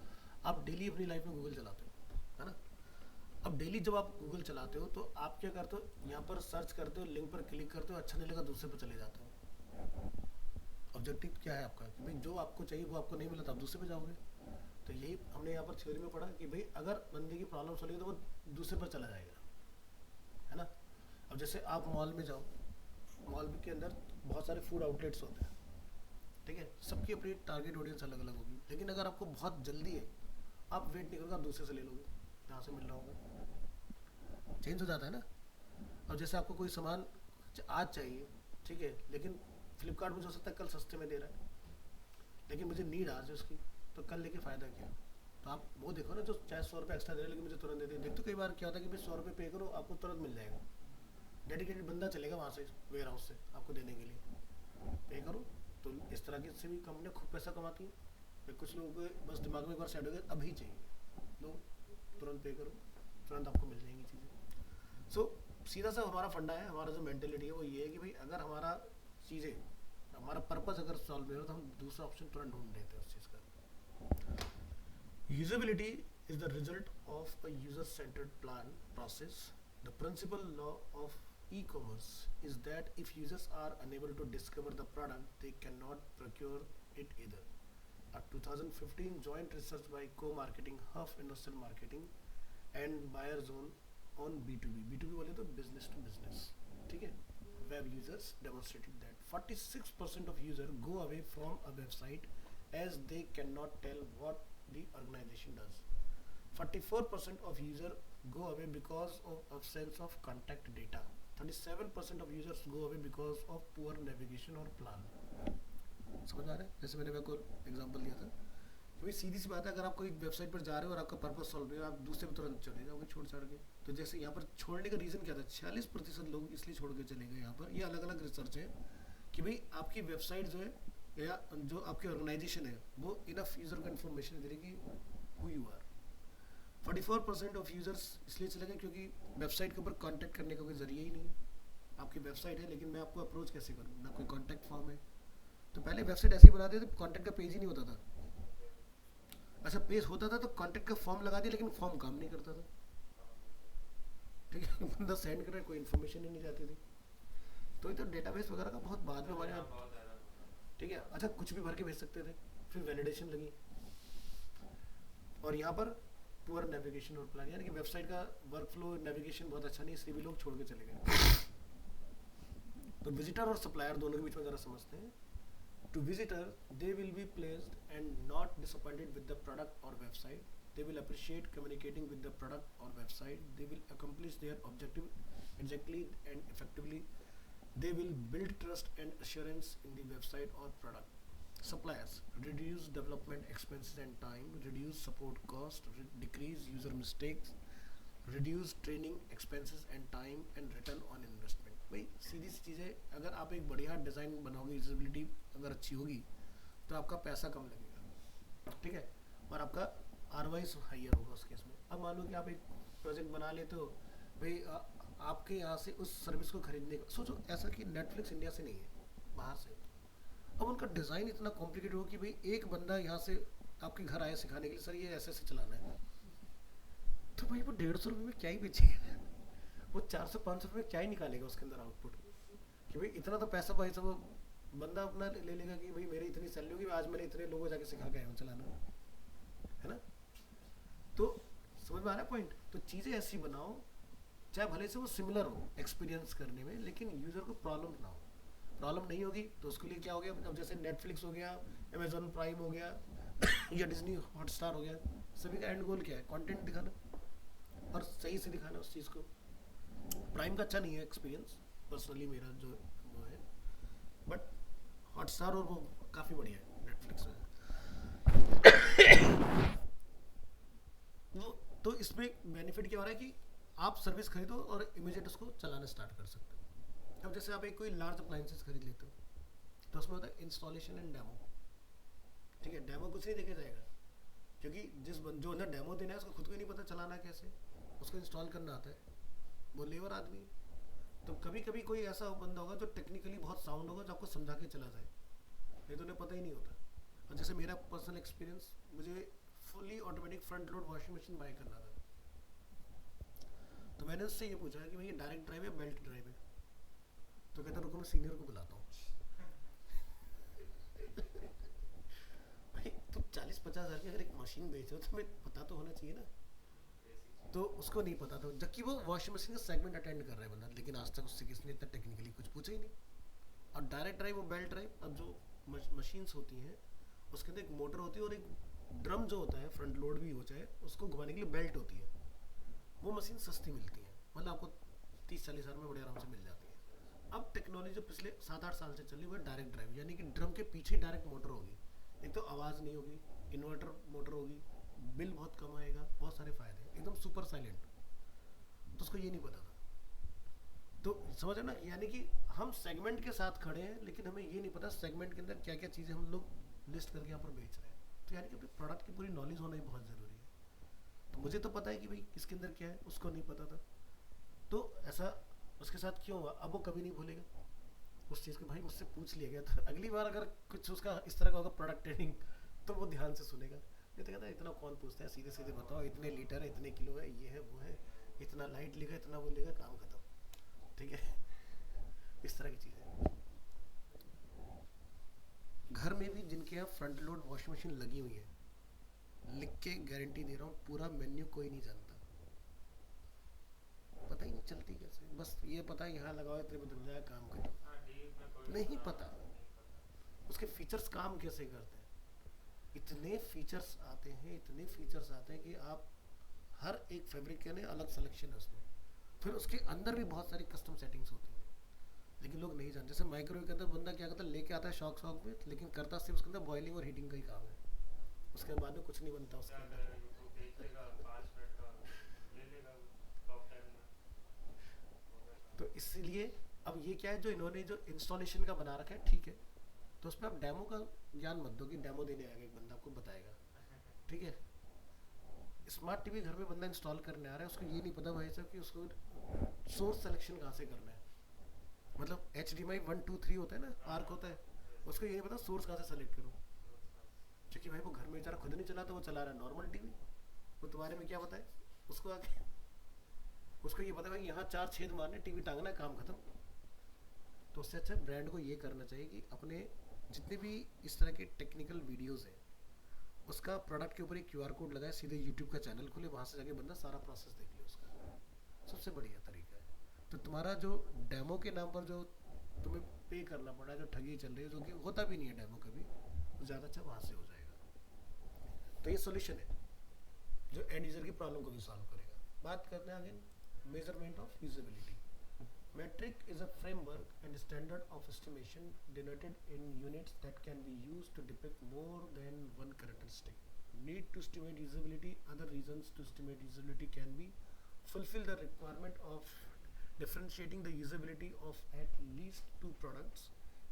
आप daily अपनी life में Google चलाते हो, है ना? अब डेली जब आप गूगल चलाते हो तो आप क्या करते हो, यहाँ पर सर्च करते हो, लिंक पर क्लिक करते हो, अच्छा नहीं लगा दूसरे पर चले जाते हो। ऑब्जेक्टिव क्या है आपका कि भाई जो आपको चाहिए वो आपको नहीं मिला तो आप दूसरे पे जाओगे। तो यही हमने यहाँ पर थ्योरी में पढ़ा कि भाई अगर बंदे की प्रॉब्लम सॉल्व होगी तो वो दूसरे पर चला जाएगा, है ना? अब जैसे आप मॉल में जाओ, मॉल के अंदर बहुत सारे फूड आउटलेट्स होते हैं, ठीक है, सबकी अपनी टारगेट ऑडियंस अलग अलग होगी, लेकिन अगर आपको बहुत जल्दी है, आप वेट नहीं करोगे, आप दूसरे से ले लोगे जहाँ से मिल रहा होगा, चेंज हो जाता है ना। और जैसे आपको कोई सामान आज चाहिए, ठीक है, लेकिन फ्लिपकार्ट मुझे हो सकता है कल सस्ते में दे रहा है, लेकिन मुझे नीड आज है उसकी, तो कल लेके फ़ायदा क्या? तो आप वो देखो ना, जो चाहे 100 रुपये एक्स्ट्रा दे रहे लेकिन मुझे तुरंत दे दे। देखते कई बार क्या होता है कि भाई 100 रुपये पे करो, आपको तुरंत मिल जाएगा, डेडिकेटेड बंदा चलेगा वहाँ से वेयर हाउस से आपको देने के लिए, पे करो। तो इस तरह की से भी कंपनियाँ खूब पैसा कमाती हैं। फिर कुछ लोगों को बस दिमाग में एक बार सेट हो गया अभी चाहिए, लो तुरंत पे करो, तुरंत आपको मिल जाएंगी चीज़ें। सो सीधा सा हमारा फंडा है, हमारा जो मेंटेलिटी है वो ये है कि भाई अगर हमारा चीज़ें, हमारा पर्पस अगर सॉल्व नहीं हो तो हम दूसरा ऑप्शन तुरंत ढूंढ लेते हैं उस चीज़ का। Usability is the result of a user-centered plan process. The principal law of e-commerce is that if users are unable to discover the product, they cannot procure it either. A 2015 joint research by Co-Marketing, Huff Industrial Marketing and Buyer Zone on B2B. B2B बोले तो business to business, ठीक है? Web users demonstrated that 46% of users go away from a website as they cannot tell what the organization does. 44% of users go away because of absence of contact data. 37% of users go away because of poor navigation or plan. समझ आ रहा है? जैसे मैंने आपको example दिया था, वही सीधी सी बात है, अगर आप कोई वेबसाइट पर जा रहे हो और आपका पर्पस सॉल्व है, आप दूसरे पर तुरंत चले जाओगे छोड़ छाड़ के। तो जैसे यहाँ पर छोड़ने का रीज़न क्या था, 46% लोग इसलिए छोड़ के चले गए। यहाँ पर ये अलग अलग रिसर्च है कि भाई आपकी वेबसाइट जो है या जो आपकी ऑर्गेनाइजेशन है वो इनफ यूज़र को इन्फॉर्मेशन दे रही कि who you are. 44% of users इसलिए चले गए क्योंकि वेबसाइट के ऊपर कांटेक्ट करने का कोई ज़रिया ही नहीं है। आपकी वेबसाइट है लेकिन मैं आपको अप्रोच कैसे करूँ, ना कोई कांटेक्ट फॉर्म है। तो पहले वेबसाइट ऐसे ही बनाते थे, कांटेक्ट का पेज ही नहीं होता था। अच्छा पेज होता था तो कांटेक्ट का फॉर्म लगा दिया, लेकिन फॉर्म काम नहीं करता था, ठीक है। बंदा सेंड कर रहा है, कोई इन्फॉर्मेशन ही नहीं जाती थी। तो ये तो डेटाबेस वगैरह का बहुत बाद में हमारे यहाँ, ठीक है। अच्छा कुछ भी भर के भेज सकते थे, फिर वैलिडेशन लगी। और यहाँ पर पुअर नेविगेशन और प्लान, यानी कि वेबसाइट का वर्क फ्लो नेविगेशन बहुत अच्छा नहीं, इसलिए भी लोग छोड़ के चले गए। तो विजिटर और सप्लायर दोनों के बीच में ज़रा समझते हैं। To visitor, they will be pleased and not disappointed with the product or website. They will appreciate communicating with the product or website. They will accomplish their objective exactly and effectively. They will build trust and assurance in the website or product. Suppliers reduce development expenses and time, reduce support cost, decrease user mistakes, reduce training expenses and time, and return on investment. भाई सीधी सी चीज़ है, अगर आप एक बढ़िया design बनाओगे, usability अगर अच्छी होगी तो आपका पैसा कम लगेगा, ठीक है, और आपका आरओआई हाइयर होगा उस केस में। अब मान लो कि आप एक प्रोजेक्ट बना लेते हो, भाई आपके यहाँ से उस सर्विस को खरीदने का सोचो, ऐसा कि नेटफ्लिक्स इंडिया से नहीं है, बाहर से। अब उनका डिज़ाइन इतना कॉम्प्लिकेटेड हो कि भाई एक बंदा यहाँ से आपके घर आया सिखाने के लिए, सर ये ऐसे ऐसे चलाना है, तो भाई वो 150 रुपये में क्या ही बेचेगा, वो 400-500 रुपये में क्या ही निकालेगा उसके अंदर आउटपुट, कि भाई इतना तो पैसा भाई सब वो बंदा अपना ले लेगा कि भाई मेरी इतनी सैलरी होगी, आज मैंने इतने लोगों को जाके सिखा के आया हूँ चलाना, है ना। तो समझ में आ रहा है पॉइंट। तो चीज़ें ऐसी बनाओ चाहे भले से वो सिमिलर हो एक्सपीरियंस करने में, लेकिन यूज़र को प्रॉब्लम ना हो। प्रॉब्लम नहीं होगी तो उसके लिए क्या हो गया, अब जैसे नेटफ्लिक्स हो गया, अमेजोन प्राइम हो गया या डिज्नी हॉटस्टार हो गया, सभी का एंड गोल क्या है, कंटेंट दिखाना और सही से दिखाना उस चीज़ को। प्राइम का अच्छा नहीं है एक्सपीरियंस पर्सनली मेरा जो वो है, बट हॉटस्टार और वो काफ़ी बढ़िया है नेटफ्लिक्स में। तो इसमें बेनिफिट क्या हो रहा है कि आप सर्विस खरीदो और इमीडिएट उसको चलाना स्टार्ट कर सकते हो। अब जैसे आप एक कोई लार्ज अप्लाइंसेस खरीद लेते हो तो उसमें होता है इंस्टॉलेशन एंड डेमो। ठीक है, डेमो कुछ नहीं देखा जाएगा क्योंकि जो अंदर डेमो देना है उसको खुद को ही नहीं पता चलाना कैसे, उसको इंस्टॉल करना आता है, वो लेबर आदमी। तो कभी कभी कोई ऐसा बंदा होगा जो टेक्निकली बहुत साउंड होगा जो आपको समझा के चला जाए, नहीं तो उन्हें पता ही नहीं होता। और जैसे मेरा पर्सनल एक्सपीरियंस, मुझे fully automatic front load washing machine buy करना था, तो मैंने उससे ये पूछा कि भाई ये डायरेक्ट ड्राइव है बेल्ट ड्राइव है, तो कहता रुको मैं सीनियर को बुलाता हूँ। भाई तुम 40-50 हज़ार की अगर एक मशीन बेच रहे हो तो तुम्हें पता तो होना चाहिए ना। तो उसको नहीं पता था, जबकि वो वॉशिंग मशीन का सेगमेंट अटेंड कर रहा है बंदा, लेकिन आज तक उससे किसी ने इतना टेक्निकली कुछ पूछा ही नहीं। और डायरेक्ट ड्राइव और बेल्ट ड्राइव, अब जो मशीन्स होती हैं उसके अंदर एक मोटर होती है और एक ड्रम जो होता है फ्रंट लोड भी हो चाहे, उसको घुमाने के लिए बेल्ट होती है। वो मशीन सस्ती मिलती है, मतलब आपको 30-40 हज़ार में बड़े आराम से मिल जाती है। अब टेक्नोलॉजी जो पिछले 7-8 साल से चल रही है वो है डायरेक्ट ड्राइव, यानी कि ड्रम के पीछे डायरेक्ट मोटर होगी। एक तो आवाज़ नहीं होगी, इन्वर्टर मोटर होगी, बिल बहुत कम आएगा, बहुत सारे फायदे, एकदम सुपर साइलेंट। तो उसको ये नहीं पता था। तो समझ ना, यानी कि हम सेगमेंट के साथ खड़े हैं लेकिन हमें ये नहीं पता सेगमेंट के अंदर क्या क्या चीज़ें हम लोग लिस्ट करके यहाँ पर बेच रहे हैं। तो यानी कि अपने प्रोडक्ट की पूरी नॉलेज होना ही बहुत ज़रूरी है। तो मुझे तो पता है कि भाई इसके अंदर क्या है, उसको नहीं पता था। तो ऐसा उसके साथ क्यों हुआ, अब वो कभी नहीं भूलेगा उस चीज़ को। भाई मुझसे पूछ लिया गया था, अगली बार अगर कुछ उसका इस तरह का होगा प्रोडक्ट ट्रेनिंग तो वो ध्यान से सुनेगा। नहीं तो कहता है इतना कौन पूछता है, सीधे सीधे बताओ इतने लीटर है, इतने किलो है, ये है वो है, इतना लाइट लेगा, इतना वो लेगा, काम खत्म। ठीक है, इस तरह की चीज़ें। घर में भी जिनके यहाँ फ्रंट लोड वॉशिंग मशीन लगी हुई है, लिख के गारंटी दे रहा हूँ पूरा मेन्यू कोई नहीं जानता, पता ही नहीं चलती कैसे, बस ये पता है यहाँ लगाओ इतने बदल जाए, काम करो,
हाँ, डीप में कोई
नहीं
हाँ,
पता
नहीं पता।
उसके फीचर्स काम कैसे करते हैं। इतने फीचर्स आते हैं, इतने फीचर्स आते हैं कि आप हर एक फैब्रिक के लिए अलग सिलेक्शन है उसमें, फिर उसके अंदर भी बहुत सारी कस्टम सेटिंग्स होती हैं, लेकिन लोग नहीं जानते। जैसे माइक्रोवेव के अंदर बंदा क्या करता है, लेके आता है शॉक में, लेकिन करता सिर्फ उसके अंदर बॉइलिंग और हीटिंग का ही काम है, उसके बाद में कुछ नहीं बनता उसके
क्या
अंदर।
करेगा, यूट्यूब देख लेगा 5 मिनट का, ले लेगा टॉप 10 में, हो गया काम।
तो इसीलिए अब ये क्या है जो इन्होंने जो इंस्टॉलेशन का बना रखा है, ठीक है, तो उसमें आप डेमो का ज्ञान मत दो कि डेमो देने आएगा एक बंदा आपको बताएगा। ठीक है, स्मार्ट टीवी घर में बंदा इंस्टॉल करने आ रहा है, उसको ये नहीं पता भाई साहब कि उसको सोर्स सिलेक्शन कहाँ से करना है। मतलब HDMI 1 2 3 होता है ना, आर्क होता है, उसको ये नहीं पता सोर्स कहाँ से सेलेक्ट करूँ, क्योंकि भाई वो घर में बेचारा खुद नहीं चलाता, वो चला रहा है नॉर्मल टीवी, वो तुम्हारे में क्या बताए उसको आगे, उसको ये पता है भाई यहाँ 4 छेद मारने, टीवी टांगना, काम खत्म। तो उससे अच्छा ब्रांड को ये करना चाहिए कि अपने जितने भी इस तरह के टेक्निकल वीडियोस हैं उसका प्रोडक्ट के ऊपर एक QR कोड लगाए, सीधे यूट्यूब का चैनल खोले, वहाँ से जाके बंदा सारा प्रोसेस देख ले उसका, सबसे बढ़िया तरीका है। तो तुम्हारा जो डेमो के नाम पर जो तुम्हें पे करना पड़ा है, जो ठगी चल रही है, जो कि होता भी नहीं है डेमो कभी, तो ज़्यादा अच्छा वहाँ से हो जाएगा। तो ये सोल्यूशन है जो एंड यूजर की प्रॉब्लम को भी सॉल्व करेगा। बात करते हैं आगे measurement of usability. Metric is a framework and standard of estimation denoted in units that can be used to depict more than one characteristic. Need to estimate usability. Other reasons to estimate usability can be fulfill the requirement of differentiating the usability of at least two products,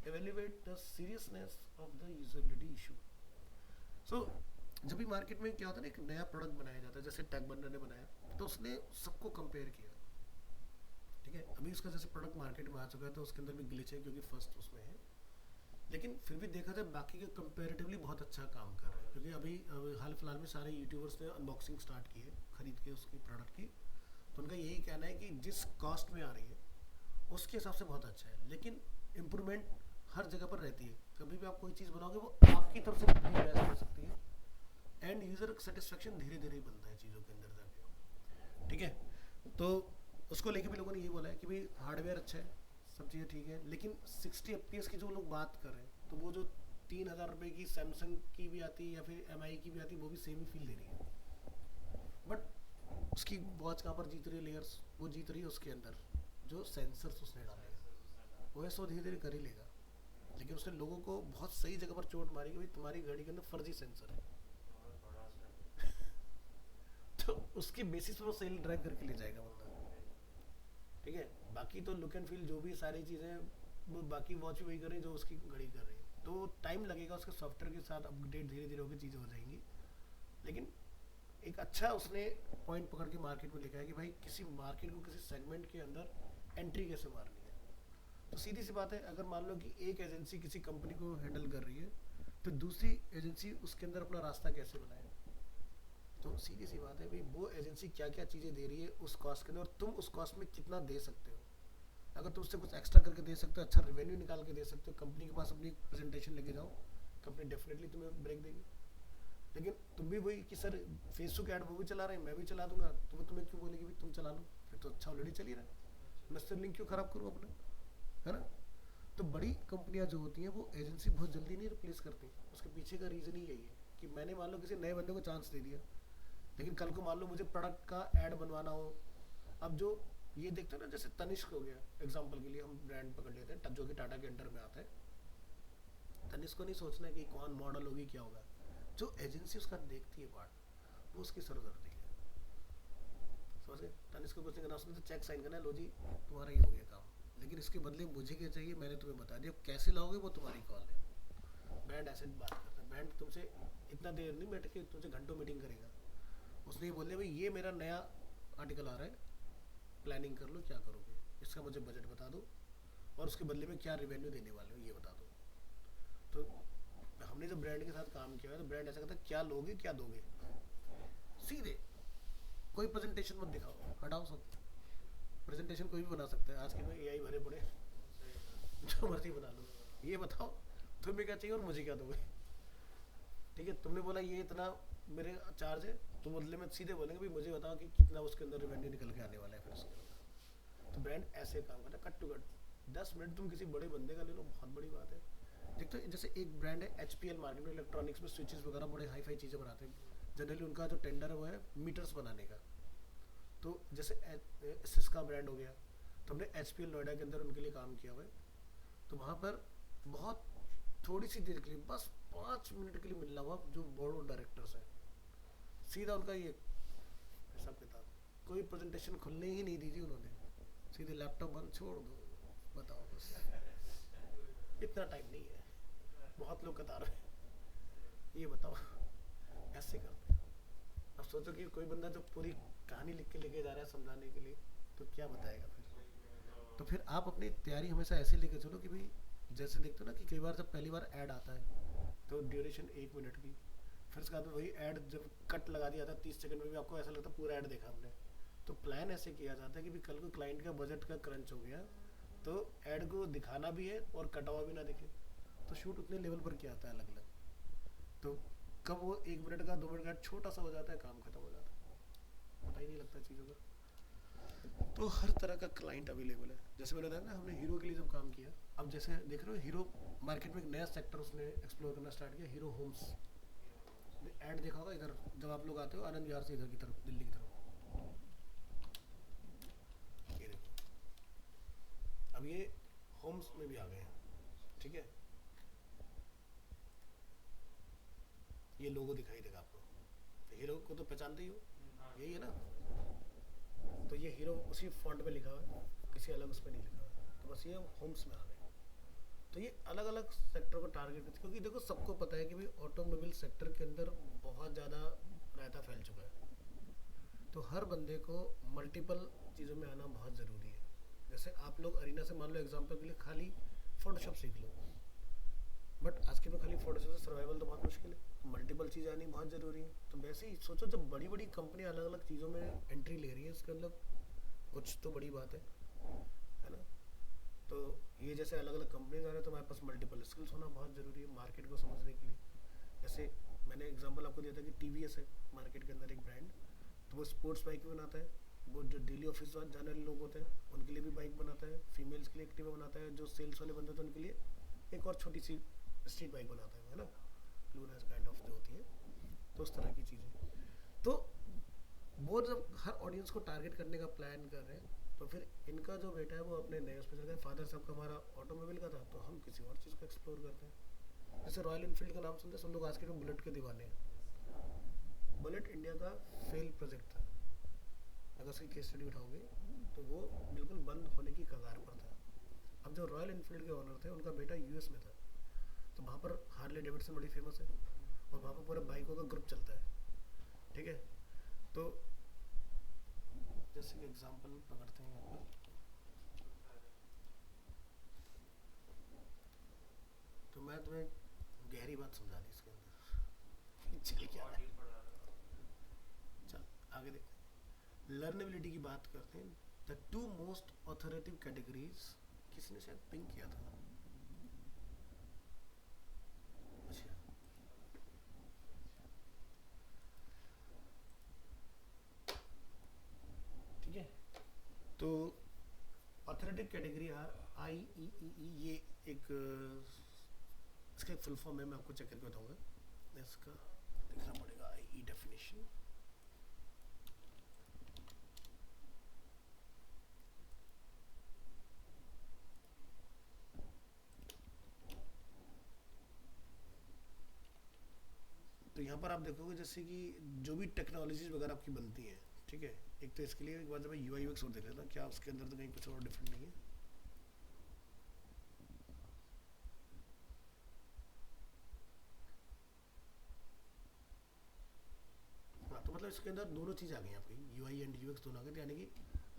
evaluate the seriousness of the usability issue. So जब भी market में क्या होता है ना, एक नया product बनाया जाता है, जैसे टैग बंडर ने बनाया तो उसने सबको कंपेयर किया। ठीक है, अभी उसका जैसे प्रोडक्ट मार्केट में आ चुका है तो उसके अंदर भी ग्लिच है क्योंकि फर्स्ट उसमें है।
लेकिन फिर भी देखा जाए बाकी के कंपेरेटिवली बहुत अच्छा काम कर रहे हैं, क्योंकि अभी हाल फिलहाल में सारे यूट्यूबर्स ने अनबॉक्सिंग स्टार्ट की है खरीद के उसकी प्रोडक्ट की। तो उनका यही कहना है कि जिस कॉस्ट में आ रही है उसके हिसाब से बहुत अच्छा है, लेकिन इम्प्रूवमेंट हर जगह पर रहती है। कभी भी आप कोई चीज़ बनाओगे वो आपकी तरफ से भी बेस्ट हो सकती है। एंड यूज़र सेटिस्फेक्शन धीरे धीरे ही बनता है चीज़ों के अंदर जाके, ठीक है। तो उसको लेके भी लोगों ने यही बोला है कि भाई हार्डवेयर अच्छा है, सब चीज़ें ठीक है, लेकिन 60 FPS की जो लोग बात कर रहे हैं, तो वो जो 3,000 रुपये की सैमसंग की भी आती है या फिर MI की भी आती है, वो भी सेम ही फील दे रही है। बट उसकी वॉच कहाँ पर जीत रही है, लेयर्स वो जीत रही है उसके अंदर जो सेंसर्स उसने डाले हैं। वो ऐसा धीरे धीरे कर ही लेगा, लेकिन उसने लोगों को बहुत सही जगह पर चोट मारी कि भाई तुम्हारी घड़ी के अंदर फर्जी सेंसर है।
बहुत बड़ा स्टेप।
तो उसके बेसिस पर वो सेल ड्राइव करके ले जाएगा बंदा, ठीक है। बाकी तो लुक एंड फील जो भी सारी चीज़ें वो बाकी वॉच भी वही कर रही है जो उसकी घड़ी कर रही है। तो टाइम लगेगा, उसके सॉफ्टवेयर के साथ अपडेट धीरे धीरे होकर चीज़ें हो जाएंगी। लेकिन एक अच्छा उसने पॉइंट पकड़ के मार्केट में लिखा है कि भाई किसी मार्केट को किसी सेगमेंट के अंदर एंट्री कैसे मारनी है। तो सीधी सी बात है, अगर मान लो कि एक एजेंसी किसी कंपनी को हैंडल कर रही है, तो दूसरी एजेंसी उसके अंदर अपना रास्ता कैसे बनाए। तो सीधी सी बात है भाई, वो एजेंसी क्या क्या चीज़ें दे रही है उस कॉस्ट के अंदर, और तुम उस कॉस्ट में कितना दे सकते हो। अगर तुम उससे कुछ एक्स्ट्रा करके दे सकते हो, अच्छा रेवेन्यू निकाल के दे सकते हो, कंपनी के पास अपनी प्रेजेंटेशन लेके जाओ, कंपनी डेफिनेटली तुम्हें ब्रेक देगी। लेकिन तुम भी वही कि सर फेसबुक ऐड वो भी चला रहे हैं, मैं भी चला दूंगा, तो मैं तुम्हें क्यों बोलेगी भाई तुम चला लो, फिर तो अच्छा ऑलरेडी चल ही रहा है, मैं सिर्फ लिंक क्यों खराब करूँ अपना, है ना। तो बड़ी कंपनियां जो होती हैं वो एजेंसी बहुत जल्दी नहीं रिप्लेस करती। उसके पीछे का रीज़न ही यही है कि मैंने मान लो किसी नए बंदे को चांस दे दिया, लेकिन कल को मान लो मुझे प्रोडक्ट का ऐड बनवाना हो। अब जो ये देखते हैं ना, जैसे तनिष्क हो गया एग्जांपल के लिए, हम ब्रांड पकड़ लेते हैं जो कि टाटा के अंडर में आता है। तनिष्क को नहीं सोचना है कि कौन मॉडल होगी क्या होगा, जो एजेंसी उसका देखती है पार्ट वो उसकी सरदर्दी है, समझ गए। तनिष्क को कुछ नहीं करना, उसने तो चेक साइन करना है, लो जी तुम्हारा ही हो गया काम, लेकिन इसके बदले मुझे क्या चाहिए मैंने तुम्हें बता दिया, कैसे लाओगे वो तुम्हारी कॉल है। ब्रांड ऐसे बात करता है, ब्रांड तुमसे इतना देर नहीं बैठ के तुमसे घंटों मीटिंग करेगा। उसने ये बोल दिया भाई ये मेरा नया आर्टिकल आ रहा है, प्लानिंग कर लो क्या करोगे, इसका मुझे बजट बता दो, और उसके बदले में क्या रिवेन्यू देने वाले हो ये बता दो। तो हमने जब ब्रांड के साथ काम किया है, तो ब्रांड ऐसा कहता है क्या लोगे क्या दोगे, सीधे कोई प्रेजेंटेशन मत दिखाओ, हटाओ सब। प्रेजेंटेशन कोई भी बना सकता है आज के में, AI भरे पड़े, जो मर्जी बना लो। ये बताओ तुम्हें क्या चाहिए और मुझे क्या दोगे, ठीक है। तुमने बोला ये इतना मेरे चार्ज है, तो बदले में सीधे बोलेंगे भाई मुझे बताओ कि कितना उसके अंदर रेवेन्यू निकल के आने वाला है फिर उसके अंदर। तो ब्रांड ऐसे काम करता है, कट टू कट 10 मिनट तुम किसी बड़े बंदे का ले लो, बहुत बड़ी बात है। देखते हो जैसे एक ब्रांड है HPL, मार्केट में इलेक्ट्रॉनिक्स में स्विचेस वगैरह बड़े हाई फाई चीज़ें बनाते हैं। जनरली उनका जो टेंडर है वो है मीटर्स बनाने का। तो जैसे एसिस का ब्रांड हो गया, तो हमने HPL नोएडा के अंदर उनके लिए काम किया हुआ है। तो वहाँ पर बहुत थोड़ी सी देर के लिए, बस 5 मिनट के लिए मिलना हुआ जो बोर्ड ऑफ डायरेक्टर्स है, सीधा उनका ये हिसाब किताब, कोई प्रेजेंटेशन खुलने ही नहीं दी थी उन्होंने, सीधे लैपटॉप बंद छोड़ दो, बताओ बस। इतना टाइम नहीं है, बहुत लोग कतार में, ये बताओ ऐसे करते हैं। अब सोचो कि कोई बंदा जो पूरी कहानी लिख के लेके जा रहा है समझाने के लिए, तो क्या बताएगा फिर। तो फिर आप अपनी तैयारी हमेशा ऐसे लेके चलो कि भाई जैसे देखते हो ना कि कई बार जब पहली बार ऐड आता है तो ड्यूरेशन 1 मिनट की, फिर उसके बाद वही ऐड जब कट लगा दिया था 30 सेकंड में भी आपको ऐसा लगता है पूरा ऐड देखा हमने। तो प्लान ऐसे किया जाता है कि भी कल को क्लाइंट का बजट का क्रंच हो गया, तो ऐड को दिखाना भी है और कटा हुआ भी ना दिखे, तो शूट उतने लेवल पर किया आता है अलग अलग। तो कब वो 1 मिनट का 2 मिनट का छोटा सा हो जाता है, काम खत्म हो जाता है, पता ही नहीं लगता चीज़ों का। तो हर तरह का क्लाइंट अवेलेबल है। जैसे मैंने बताया ना, हमने हीरो के लिए जब काम किया, अब जैसे देख रहे हो हीरो मार्केट में एक नया सेक्टर उसने एक्सप्लोर करना स्टार्ट किया, हीरो होम्स। ऐड देखा होगा इधर जब आप लोग आते हो आनंद विहार से इधर की तरफ, दिल्ली की तरफ, ये देखो अब ये होम्स में भी आ गए हैं, ठीक है। ये लोगो दिखाई देगा आपको, हीरो को तो पहचानते ही हो, यही है ना। तो ये हीरो उसी फॉन्ट में लिखा हुआ है, किसी अलग उसमें नहीं लिखा हुआ है, तो बस ये होम्स में आ गए। तो ये अलग अलग सेक्टर को टारगेट करते, क्योंकि देखो सबको पता है कि भाई ऑटोमोबाइल सेक्टर के अंदर बहुत ज़्यादा रायता फैल चुका है, तो हर बंदे को मल्टीपल चीज़ों में आना बहुत ज़रूरी है। जैसे आप लोग अरीना से मान लो एग्जांपल के लिए खाली फोटोशॉप सीख लो, बट आज के में खाली फोटो से सर्वाइवल तो बहुत मुश्किल है, मल्टीपल चीज़ आनी बहुत ज़रूरी है। तो वैसे ही सोचो, जब बड़ी बड़ी कंपनियां अलग अलग चीज़ों में एंट्री ले रही है, इसका मतलब कुछ तो बड़ी बात है ना। तो ये जैसे अलग अलग कंपनीज आ रहे हैं, तो हमारे पास मल्टीपल स्किल्स होना बहुत ज़रूरी है मार्केट को समझने के लिए। जैसे मैंने एग्जांपल आपको दिया था कि टीवीएस है मार्केट के अंदर एक ब्रांड, तो वो स्पोर्ट्स बाइक भी बनाता है। वो जो डेली ऑफिस जाने वाले लोग होते हैं उनके लिए भी बाइक बनाता है, फीमेल्स के लिए एक्टिवा बनाता है, जो सेल्स वाले बंदे होते हैं उनके लिए एक और छोटी सी स्ट्रीट बाइक बनाता है ना, लूना काइंड ऑफ जो होती है। तो उस तरह की चीज़ें, तो वो जब हर ऑडियंस को टारगेट करने का प्लान कर रहे हैं, तो फिर इनका जो बेटा है वो अपने नए उस पर चल गए। फादर साहब का हमारा ऑटोमोबाइल का था, तो हम किसी और चीज़ को एक्सप्लोर करते हैं। जैसे रॉयल इनफील्ड का नाम सुनते हैं सब लोग, आज के टाइम बुलेट के दीवाने हैं। बुलेट इंडिया का फेल प्रोजेक्ट था, अगर उसकी केस स्टडी उठाओगे तो वो बिल्कुल बंद होने की कगार पर था। अब जो रॉयल इनफील्ड के ओनर थे उनका बेटा यूएस में था, तो वहाँ पर हार्ले डेविडसन बड़ी फेमस है और वहाँ पर पूरे बाइकों का ग्रुप चलता है, ठीक है। तो जैसे कि एग्जांपल पकड़ते हैं यहाँ पर, तो मैं तुम्हें गहरी बात समझा दी इसके अंदर चल क्या
बहुत
रहा है।
डीप पढ़ा रहे हो।
चल आगे देखते हैं, लर्नेबिलिटी की बात करते हैं। The two most authoritative categories, किसी ने शायद पिंक किया था। अच्छा, ठीक है। तो ऑथोरेटिव कैटेगरी आर आई ई ई ई, ये एक इसका एक फुल फॉर्म है, मैं आपको चेक करके बताऊंगा। इसका देखना पड़ेगा आई ई डेफिनेशन। तो यहाँ पर आप देखोगे जैसे कि जो भी टेक्नोलॉजीज वगैरह आपकी बनती हैं, ठीक है। एक तो इसके लिए एक बार जब मैं यू आई यूएक्स और देख लेता, क्या उसके अंदर तो कहीं कुछ और डिफरेंट नहीं है। हाँ, तो मतलब इसके अंदर दोनों चीज़ आ गई आपकी, you I and you x दोनों आ गए, तो यानी कि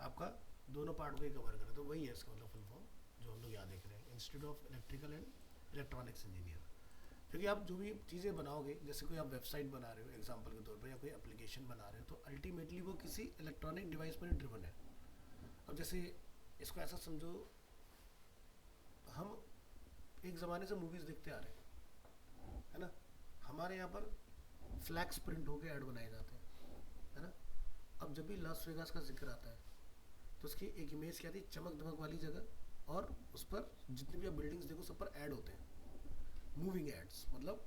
आपका दोनों पार्ट को ही कवर करें। तो वही है इसका मतलब फुल फॉर्म जो हम लोग यहाँ देख रहे हैं, institute of electrical and electronics engineer. क्योंकि आप जो भी चीज़ें बनाओगे, जैसे कोई आप वेबसाइट बना रहे हो एग्जांपल के तौर पर, या कोई एप्लीकेशन बना रहे हो, तो अल्टीमेटली वो किसी इलेक्ट्रॉनिक डिवाइस पर ही ड्रिवन है। अब जैसे इसको ऐसा समझो, हम एक ज़माने से मूवीज़ देखते आ रहे हैं, है ना। हमारे यहाँ पर फ्लैक्स प्रिंट होकर ऐड बनाए जाते हैं, है ना। अब जब भी लास वेगास का जिक्र आता है, तो उसकी एक इमेज क्या थी, चमक धमक वाली जगह, और उस पर जितनी भी आप बिल्डिंग्स देखो सब पर ऐड होते हैं, मूविंग एड्स, मतलब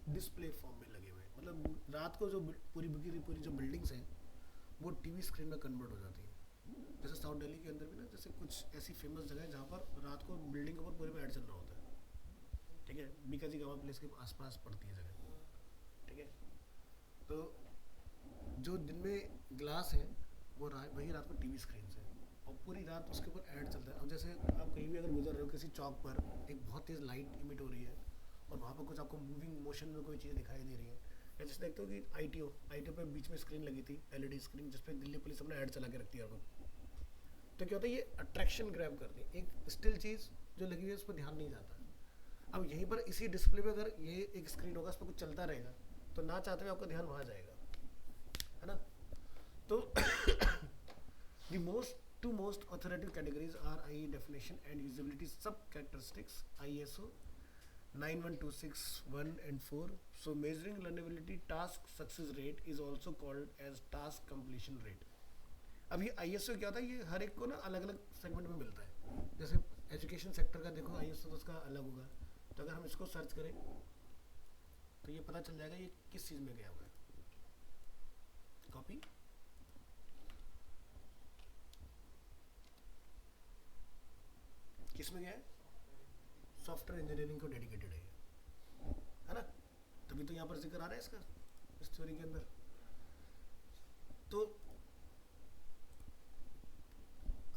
डिस्प्ले फॉर्म में लगे हुए। मतलब रात को जो पूरी की पूरी जो बिल्डिंग्स हैं वो टीवी स्क्रीन में कन्वर्ट हो जाती हैं। जैसे साउथ दिल्ली के अंदर भी ना, जैसे कुछ ऐसी फेमस जगह है जहाँ पर रात को बिल्डिंग के ऊपर पूरे में ऐड चल रहा होता है, ठीक है। बीकाजी गावा प्लेस के आसपास पड़ती है जगह, ठीक है। तो जो दिन में ग्लास है वो वही रात को टीवी स्क्रीन से, और पूरी रात उसके ऊपर ऐड चलता है। अब जैसे आप कहीं भी अगर गुजर रहे हो किसी चौक पर, एक बहुत तेज़ लाइट इमिट हो रही है और वहाँ पर कुछ आपको मूविंग मोशन में कोई चीज़ दिखाई दे रही है, या जैसे देखते हो कि आई टी ओ पे बीच में स्क्रीन लगी थी, एलईडी स्क्रीन, जिसपे दिल्ली पुलिस अपने ऐड चला के रखती है। तो क्या होता है, ये अट्रैक्शन ग्रैब करती है, एक स्टिल चीज़ जो लगी हुई है उस पर ध्यान नहीं जाता। अब यहीं पर इसी डिस्प्ले पे अगर ये एक स्क्रीन होगा, उस पर कुछ चलता रहेगा, तो ना चाहते हुए आपका ध्यान वहाँ जाएगा, है ना। तो the two most authoritative categories are IE definition and usability sub characteristics, ISO 91261 and 4. So measuring learnability task success rate is also called as task completion rate. अब ये ISO क्या होता है, ये हर एक को ना अलग अलग सेगमेंट में मिलता है। जैसे एजुकेशन सेक्टर का देखो ISO तो उसका अलग होगा, तो अगर हम इसको सर्च करें तो ये पता चल जाएगा ये किस चीज़ में गया हुआ है। कॉपी, किस में गया है, सॉफ्टवेयर इंजीनियरिंग को डेडिकेटेड है ना। तभी तो यहाँ पर जिक्र आ रहा है इसका, इस थ्योरी के अंदर। तो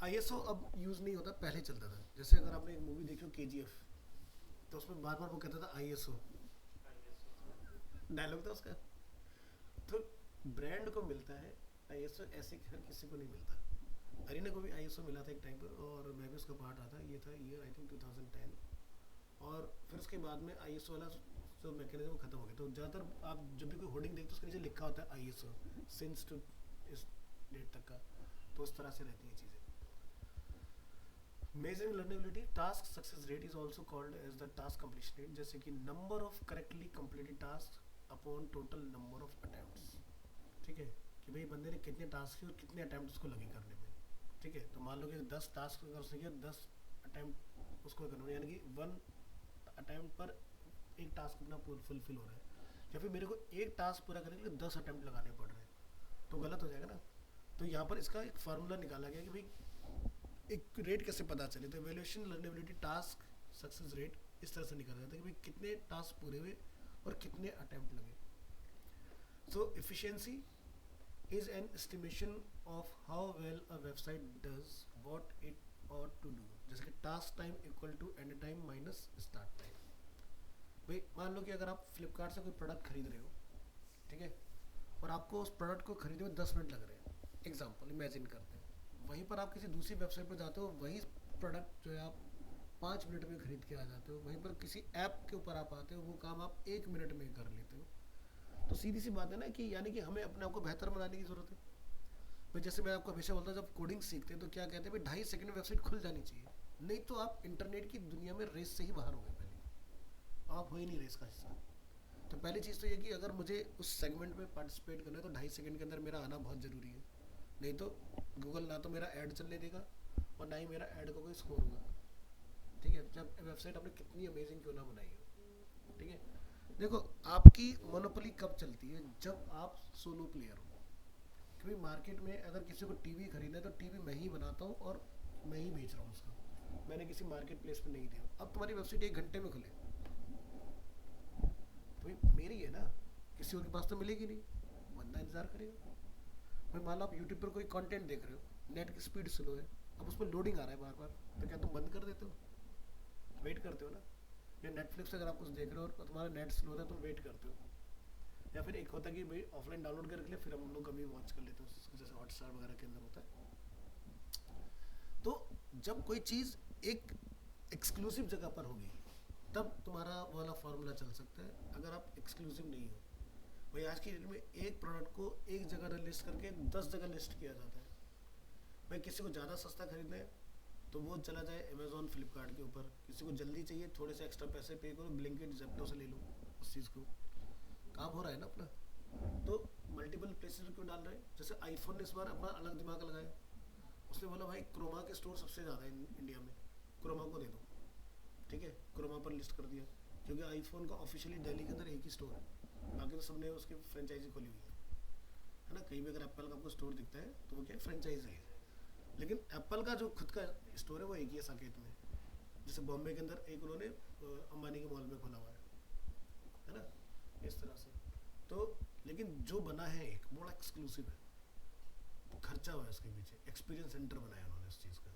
ISO अब यूज नहीं होता, पहले चलता था। जैसे अगर आपने एक मूवी देखी हो KGF, तो उसमें बार बार वो कहता था ISO, डायलॉग था उसका। तो ब्रांड को मिलता है ISO, ऐसे हर किसी को नहीं मिलता। अरीना को भी ISO मिला था एक टाइम पर, और मैं भी उसका पार्ट आता, ये था ईयर आई थिंक 2010, और फिर उसके बाद में आई वाला जो मैकेनिज्म वो खत्म हो गया। तो ज़्यादातर आप जब भी कोई होर्डिंग देखते हो उसके नीचे लिखा होता है आई सिंस टू इस डेट तक का। तो उस तरह से रहती हैं चीज़ें। Measuring learnability, task success rate is also called as the task completion rate, जैसे कि number of correctly completed task upon total number of attempts. ठीक है, कि भाई बंदे ने कितने टास्क किए और कितने अटेम्प्ट उसको लगे करने में। ठीक है, तो मान लो कि 10 टास्क अगर उसने किया, 10 अटेम्प्ट उसको करना है, यानी कि 1 अटेम्प्ट पर एक टास्क अपना फुलफिल हो रहा है। या फिर मेरे को एक टास्क पूरा करने के लिए 10 अटेम्प्ट लगाने पड़ रहे हैं, तो गलत हो जाएगा ना। तो यहाँ पर इसका एक फार्मूला निकाला गया कि भाई एक रेट कैसे पता चले। तो वैल्यूएशन लर्नेबिलिटी टास्क सक्सेस रेट इस तरह से निकाला जाता है कि भाई कितने टास्क पूरे हुए और कितने अटेम्प्ट लगे। सो efficiency is an estimation of how well a website does what it ought to do, जैसे कि task time equal to end time minus start time. भाई मान लो कि अगर आप फ्लिपकार्ट से कोई प्रोडक्ट खरीद रहे हो, ठीक है, और आपको उस प्रोडक्ट को खरीदने में 10 मिनट लग रहे हैं, एग्जाम्पल इमेजिन करते हैं। वहीं पर आप किसी दूसरी वेबसाइट पर जाते हो, वही प्रोडक्ट जो है आप 5 मिनट में खरीद के आ जाते हो। वहीं पर किसी ऐप के ऊपर आप आते हो, वो काम आप 1 मिनट में कर लेते हो। तो सीधी सी बात है ना कि यानी कि हमें अपने आप को बेहतर बनाने की ज़रूरत है। भाई जैसे मैं आपको हमेशा बोलता हूँ, जब कोडिंग सीखते हैं तो क्या कहते हैं, भाई 2.5 सेकंड में वेबसाइट खुल जानी चाहिए, नहीं तो आप इंटरनेट की दुनिया में रेस से ही बाहर हो गए। पहले आप हो ही नहीं रेस का हिस्सा। तो पहली चीज़ तो ये कि अगर मुझे उस सेगमेंट में पार्टिसिपेट करना है तो 2.5 सेकंड के अंदर मेरा आना बहुत ज़रूरी है। नहीं तो गूगल ना तो मेरा ऐड चलने देगा और ना ही मेरा ऐड का कोई स्कोर होगा। ठीक है, जब वेबसाइट आपने कितनी अमेजिंग क्यों ना बनाई हो। ठीक है, देखो आपकी मोनोपोली कब चलती है, जब आप सोलो प्लेयर हो। क्योंकि मार्केट में अगर किसी को टीवी खरीदना है तो टीवी मैं ही बनाता हूँ और मैं ही बेच रहा हूँ उसको, मैंने किसी मार्केट प्लेस पे नहीं दिया। अब तुम्हारी वेबसाइट 1 घंटे में खुले तो भाई मेरी है ना, किसी और के पास तो मिलेगी नहीं, बंदा इंतजार करेगा। भाई मान लो आप यूट्यूब पर कोई कंटेंट देख रहे हो, नेट की स्पीड स्लो है, अब उसमें लोडिंग आ रहा है बार बार, तो क्या तुम बंद कर देते हो? वेट करते हो ना। या नेटफ्लिक्स अगर आप कुछ देख रहे हो और तुम्हारा नेट स्लो है तो वेट करते हो। या फिर एक होता है कि भाई ऑफलाइन डाउनलोड कर ले, फिर हम लोग कभी वॉच कर लेते हैं, जैसे हॉटस्टार वगैरह के अंदर होता है। तो जब कोई चीज़ एक एक्सक्लूसिव जगह पर होगी तब तुम्हारा वाला फार्मूला चल सकता है। अगर आप एक्सक्लूसिव नहीं हो, भाई आज की डेट में एक प्रोडक्ट को एक जगह लिस्ट करके 10 जगह लिस्ट किया जाता है। भाई किसी को ज़्यादा सस्ता खरीदना है तो वो चला जाए अमेजोन फ्लिपकार्ट के ऊपर, किसी को जल्दी चाहिए थोड़े से एक्स्ट्रा पैसे पे करो, ब्लिंकिट जेप्टो से ले लो उस चीज़ को। काम हो रहा है ना अपना। तो मल्टीपल प्लेसेस क्यों डाल रहे हैं? जैसे आईफोन ने इस बार अपना अलग दिमाग लगाया, उसने बोला भाई क्रोमा के स्टोर सबसे ज़्यादा है इंडिया में, क्रोमा को दे दो। ठीक है, क्रोमा पर लिस्ट कर दिया, क्योंकि आईफोन का ऑफिशियली दिल्ली के अंदर एक ही स्टोर है, बाकी तो सबने उसकी फ्रेंचाइजी खोली हुई है ना। कहीं भी अगर एप्पल का आपको स्टोर दिखता है तो वो क्या फ्रेंचाइजी है, लेकिन एप्पल का जो खुद का स्टोर है वो एक ही है साकेत में। जैसे बॉम्बे के अंदर एक उन्होंने अंबानी के मॉल में खोला हुआ है ना, इस तरह से। तो लेकिन जो बना है एक बड़ा एक्सक्लूसिव है, खर्चा हुआ है उसके पीछे, एक्सपीरियंस सेंटर बनाया उन्होंने इस चीज़ का।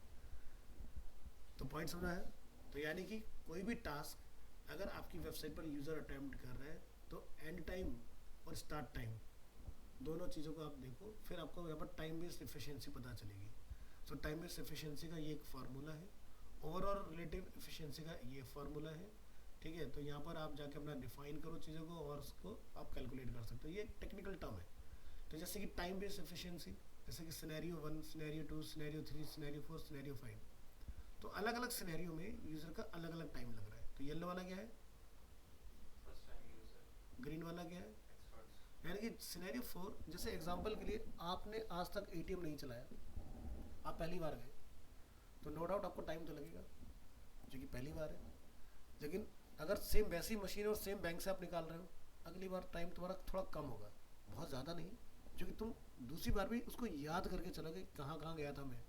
तो पॉइंट समझा है? तो यानी कि कोई भी टास्क अगर आपकी वेबसाइट पर यूज़र अटेम्प्ट कर रहा है तो एंड टाइम और स्टार्ट टाइम दोनों चीज़ों को आप देखो, फिर आपको यहाँ पर टाइम बेस्ड एफिशिएंसी पता चलेगी। सो टाइम बेस्ड एफिशिएंसी का ये एक फार्मूला है, ओवरऑल रिलेटिव एफिशिएंसी का ये फार्मूला है। ठीक है, तो यहाँ पर आप जाके अपना डिफाइन करो चीज़ों को और उसको आप कैलकुलेट कर सकते हो। ये एक टेक्निकल टर्म है। तो जैसे कि टाइम बेस्ड एफिशिएंसी, जैसे कि scenario 1, scenario 2, scenario 3, scenario 4, scenario 5, तो अलग अलग सिनेरियो में यूज़र का अलग अलग टाइम लग रहा है। तो येलो वाला क्या है?
First time user.
ग्रीन वाला क्या है?
एक्सपर्ट्स।
यानी कि सिनेरियो 4, जैसे एग्जांपल के लिए आपने आज तक एटीएम नहीं चलाया, आप पहली बार गए, तो नो डाउट आपको टाइम तो लगेगा क्योंकि पहली बार है। लेकिन अगर सेम वैसी मशीन और सेम बैंक से आप निकाल रहे हो, अगली बार टाइम तुम्हारा थोड़ा कम होगा, बहुत ज़्यादा नहीं, क्योंकि तुम दूसरी बार भी उसको याद करके चलोगे कहाँ कहाँ गया था मैं।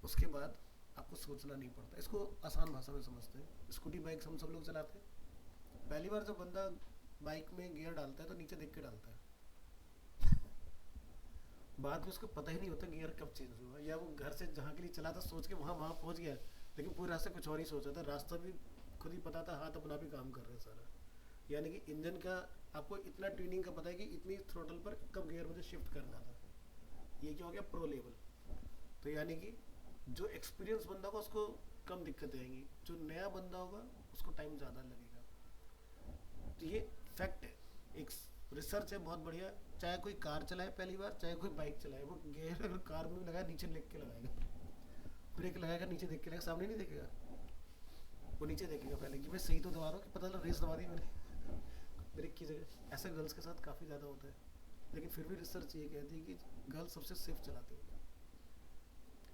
उसके बाद आपको सोचना नहीं पड़ता। इसको आसान भाषा में समझते हैं, स्कूटी बाइक हम सब लोग चलाते हैं। पहली बार जब बंदा बाइक में गियर डालता है तो नीचे देख के डालता है, बाद में उसको पता ही नहीं होता गियर कब चेंज हुआ, या वो घर से जहाँ के लिए चला था सोच के वहाँ पहुँच गया, लेकिन पूरे रास्ते कुछ और ही सोचा था, रास्ता भी खुद ही पता था, हाथ अपना भी काम कर रहे हैं सारा। यानी कि इंजन का आपको इतना ट्यूनिंग का पता है कि इतनी थ्रोटल पर कब गियर मुझे शिफ्ट करना था। ये क्या हो गया? Pro level. तो यानी कि जो एक्सपीरियंस बंदा होगा उसको कम दिक्कतें आएंगी, जो नया बंदा होगा उसको टाइम ज़्यादा लगेगा। तो ये फैक्ट है, एक रिसर्च है बहुत बढ़िया। चाहे कोई कार चलाए पहली बार, चाहे कोई बाइक चलाए, वो गेयर अगर कार में लगाया नीचे देख के लगाएगा, ब्रेक लगाएगा नीचे देख के लगाएगा, सामने नहीं देखेगा, वो नीचे देखेगा पहले कि मैं सही तो दबा रहा हूँ, कि पता चला रेस दबा दी मैंने ब्रेक की जगह। ऐसा गर्ल्स के साथ काफ़ी ज़्यादा होता है, लेकिन फिर भी रिसर्च ये कहती है कि गर्ल्स सबसे सेफ चलाती हैं।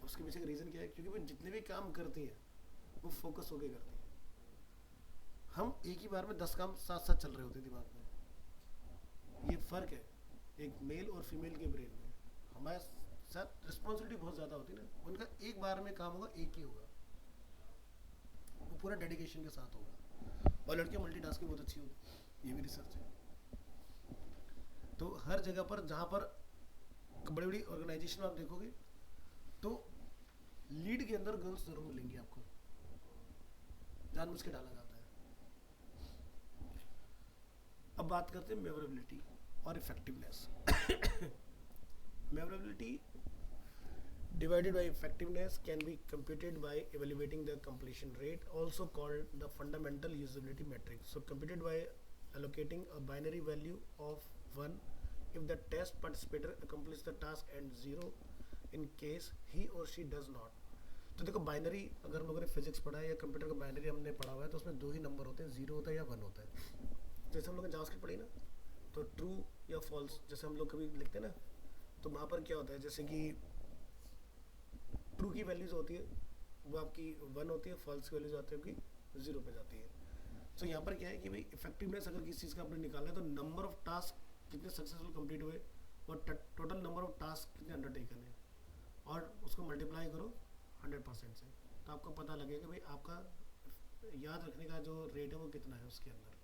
उसके पीछे का रीज़न क्या है? क्योंकि वो जितने भी काम करती हैं वो फोकस होके करती हैं। हम एक ही बार में 10 काम साथ साथ चल रहे होते हैं दिमाग में। ये फ़र्क है एक मेल और फीमेल के ब्रेन में। हमारे साथ रिस्पॉन्सिबिलिटी बहुत ज़्यादा होती है ना, उनका एक बार में काम होगा, एक ही होगा, वो पूरा डेडिकेशन के साथ होगा। और लड़कियाँ मल्टीटास्किंग बहुत अच्छी होती है, ये भी रिसर्च है। तो हर जगह पर जहाँ पर बड़ी बड़ी ऑर्गेनाइजेशन आप देखोगे तो लीड के अंदर गर्ल्स जरूर मिलेंगी आपको, जानबूझ के डाला जाता है। अब बात करते हैं मेमोरेबिलिटी और effectiveness. मेमोरेबिलिटी divided by effectiveness can be computed by evaluating the completion rate, also called the fundamental usability metric. So computed by allocating a binary value of 1 if the test participator accomplishes the task, and 0 in case he or she does not. तो देखो binary, अगर हम लोगों ने physics पढ़ा है या computer का बाइनरी हमने पढ़ा हुआ है, तो उसमें दो ही नंबर होते हैं, 0 होता है या 1 होता है। जैसे हम लोग ने जावास्क्रिप्ट पढ़ी ना, तो ट्रू या फॉल्स जैसे हम लोग कभी लिखते हैं ना, तो वहाँ पर क्या होता है, जैसे कि ट्रू की वैल्यूज होती है वो आपकी 1 होती है, फॉल्स की वैल्यूज आती है आपकी 0 पे जाती है। तो यहाँ पर क्या है कि भाई इफेक्टिवनेस अगर किसी चीज़ का आपने निकालना है तो नंबर ऑफ टास्क कितने सक्सेसफुल कंप्लीट हुए और टोटल नंबर ऑफ टास्क कितने अंडरटेकन है, और उसको मल्टीप्लाई करो 100% से, तो आपको पता लगेगा भाई आपका याद रखने का जो रेट है वो कितना है उसके अंदर।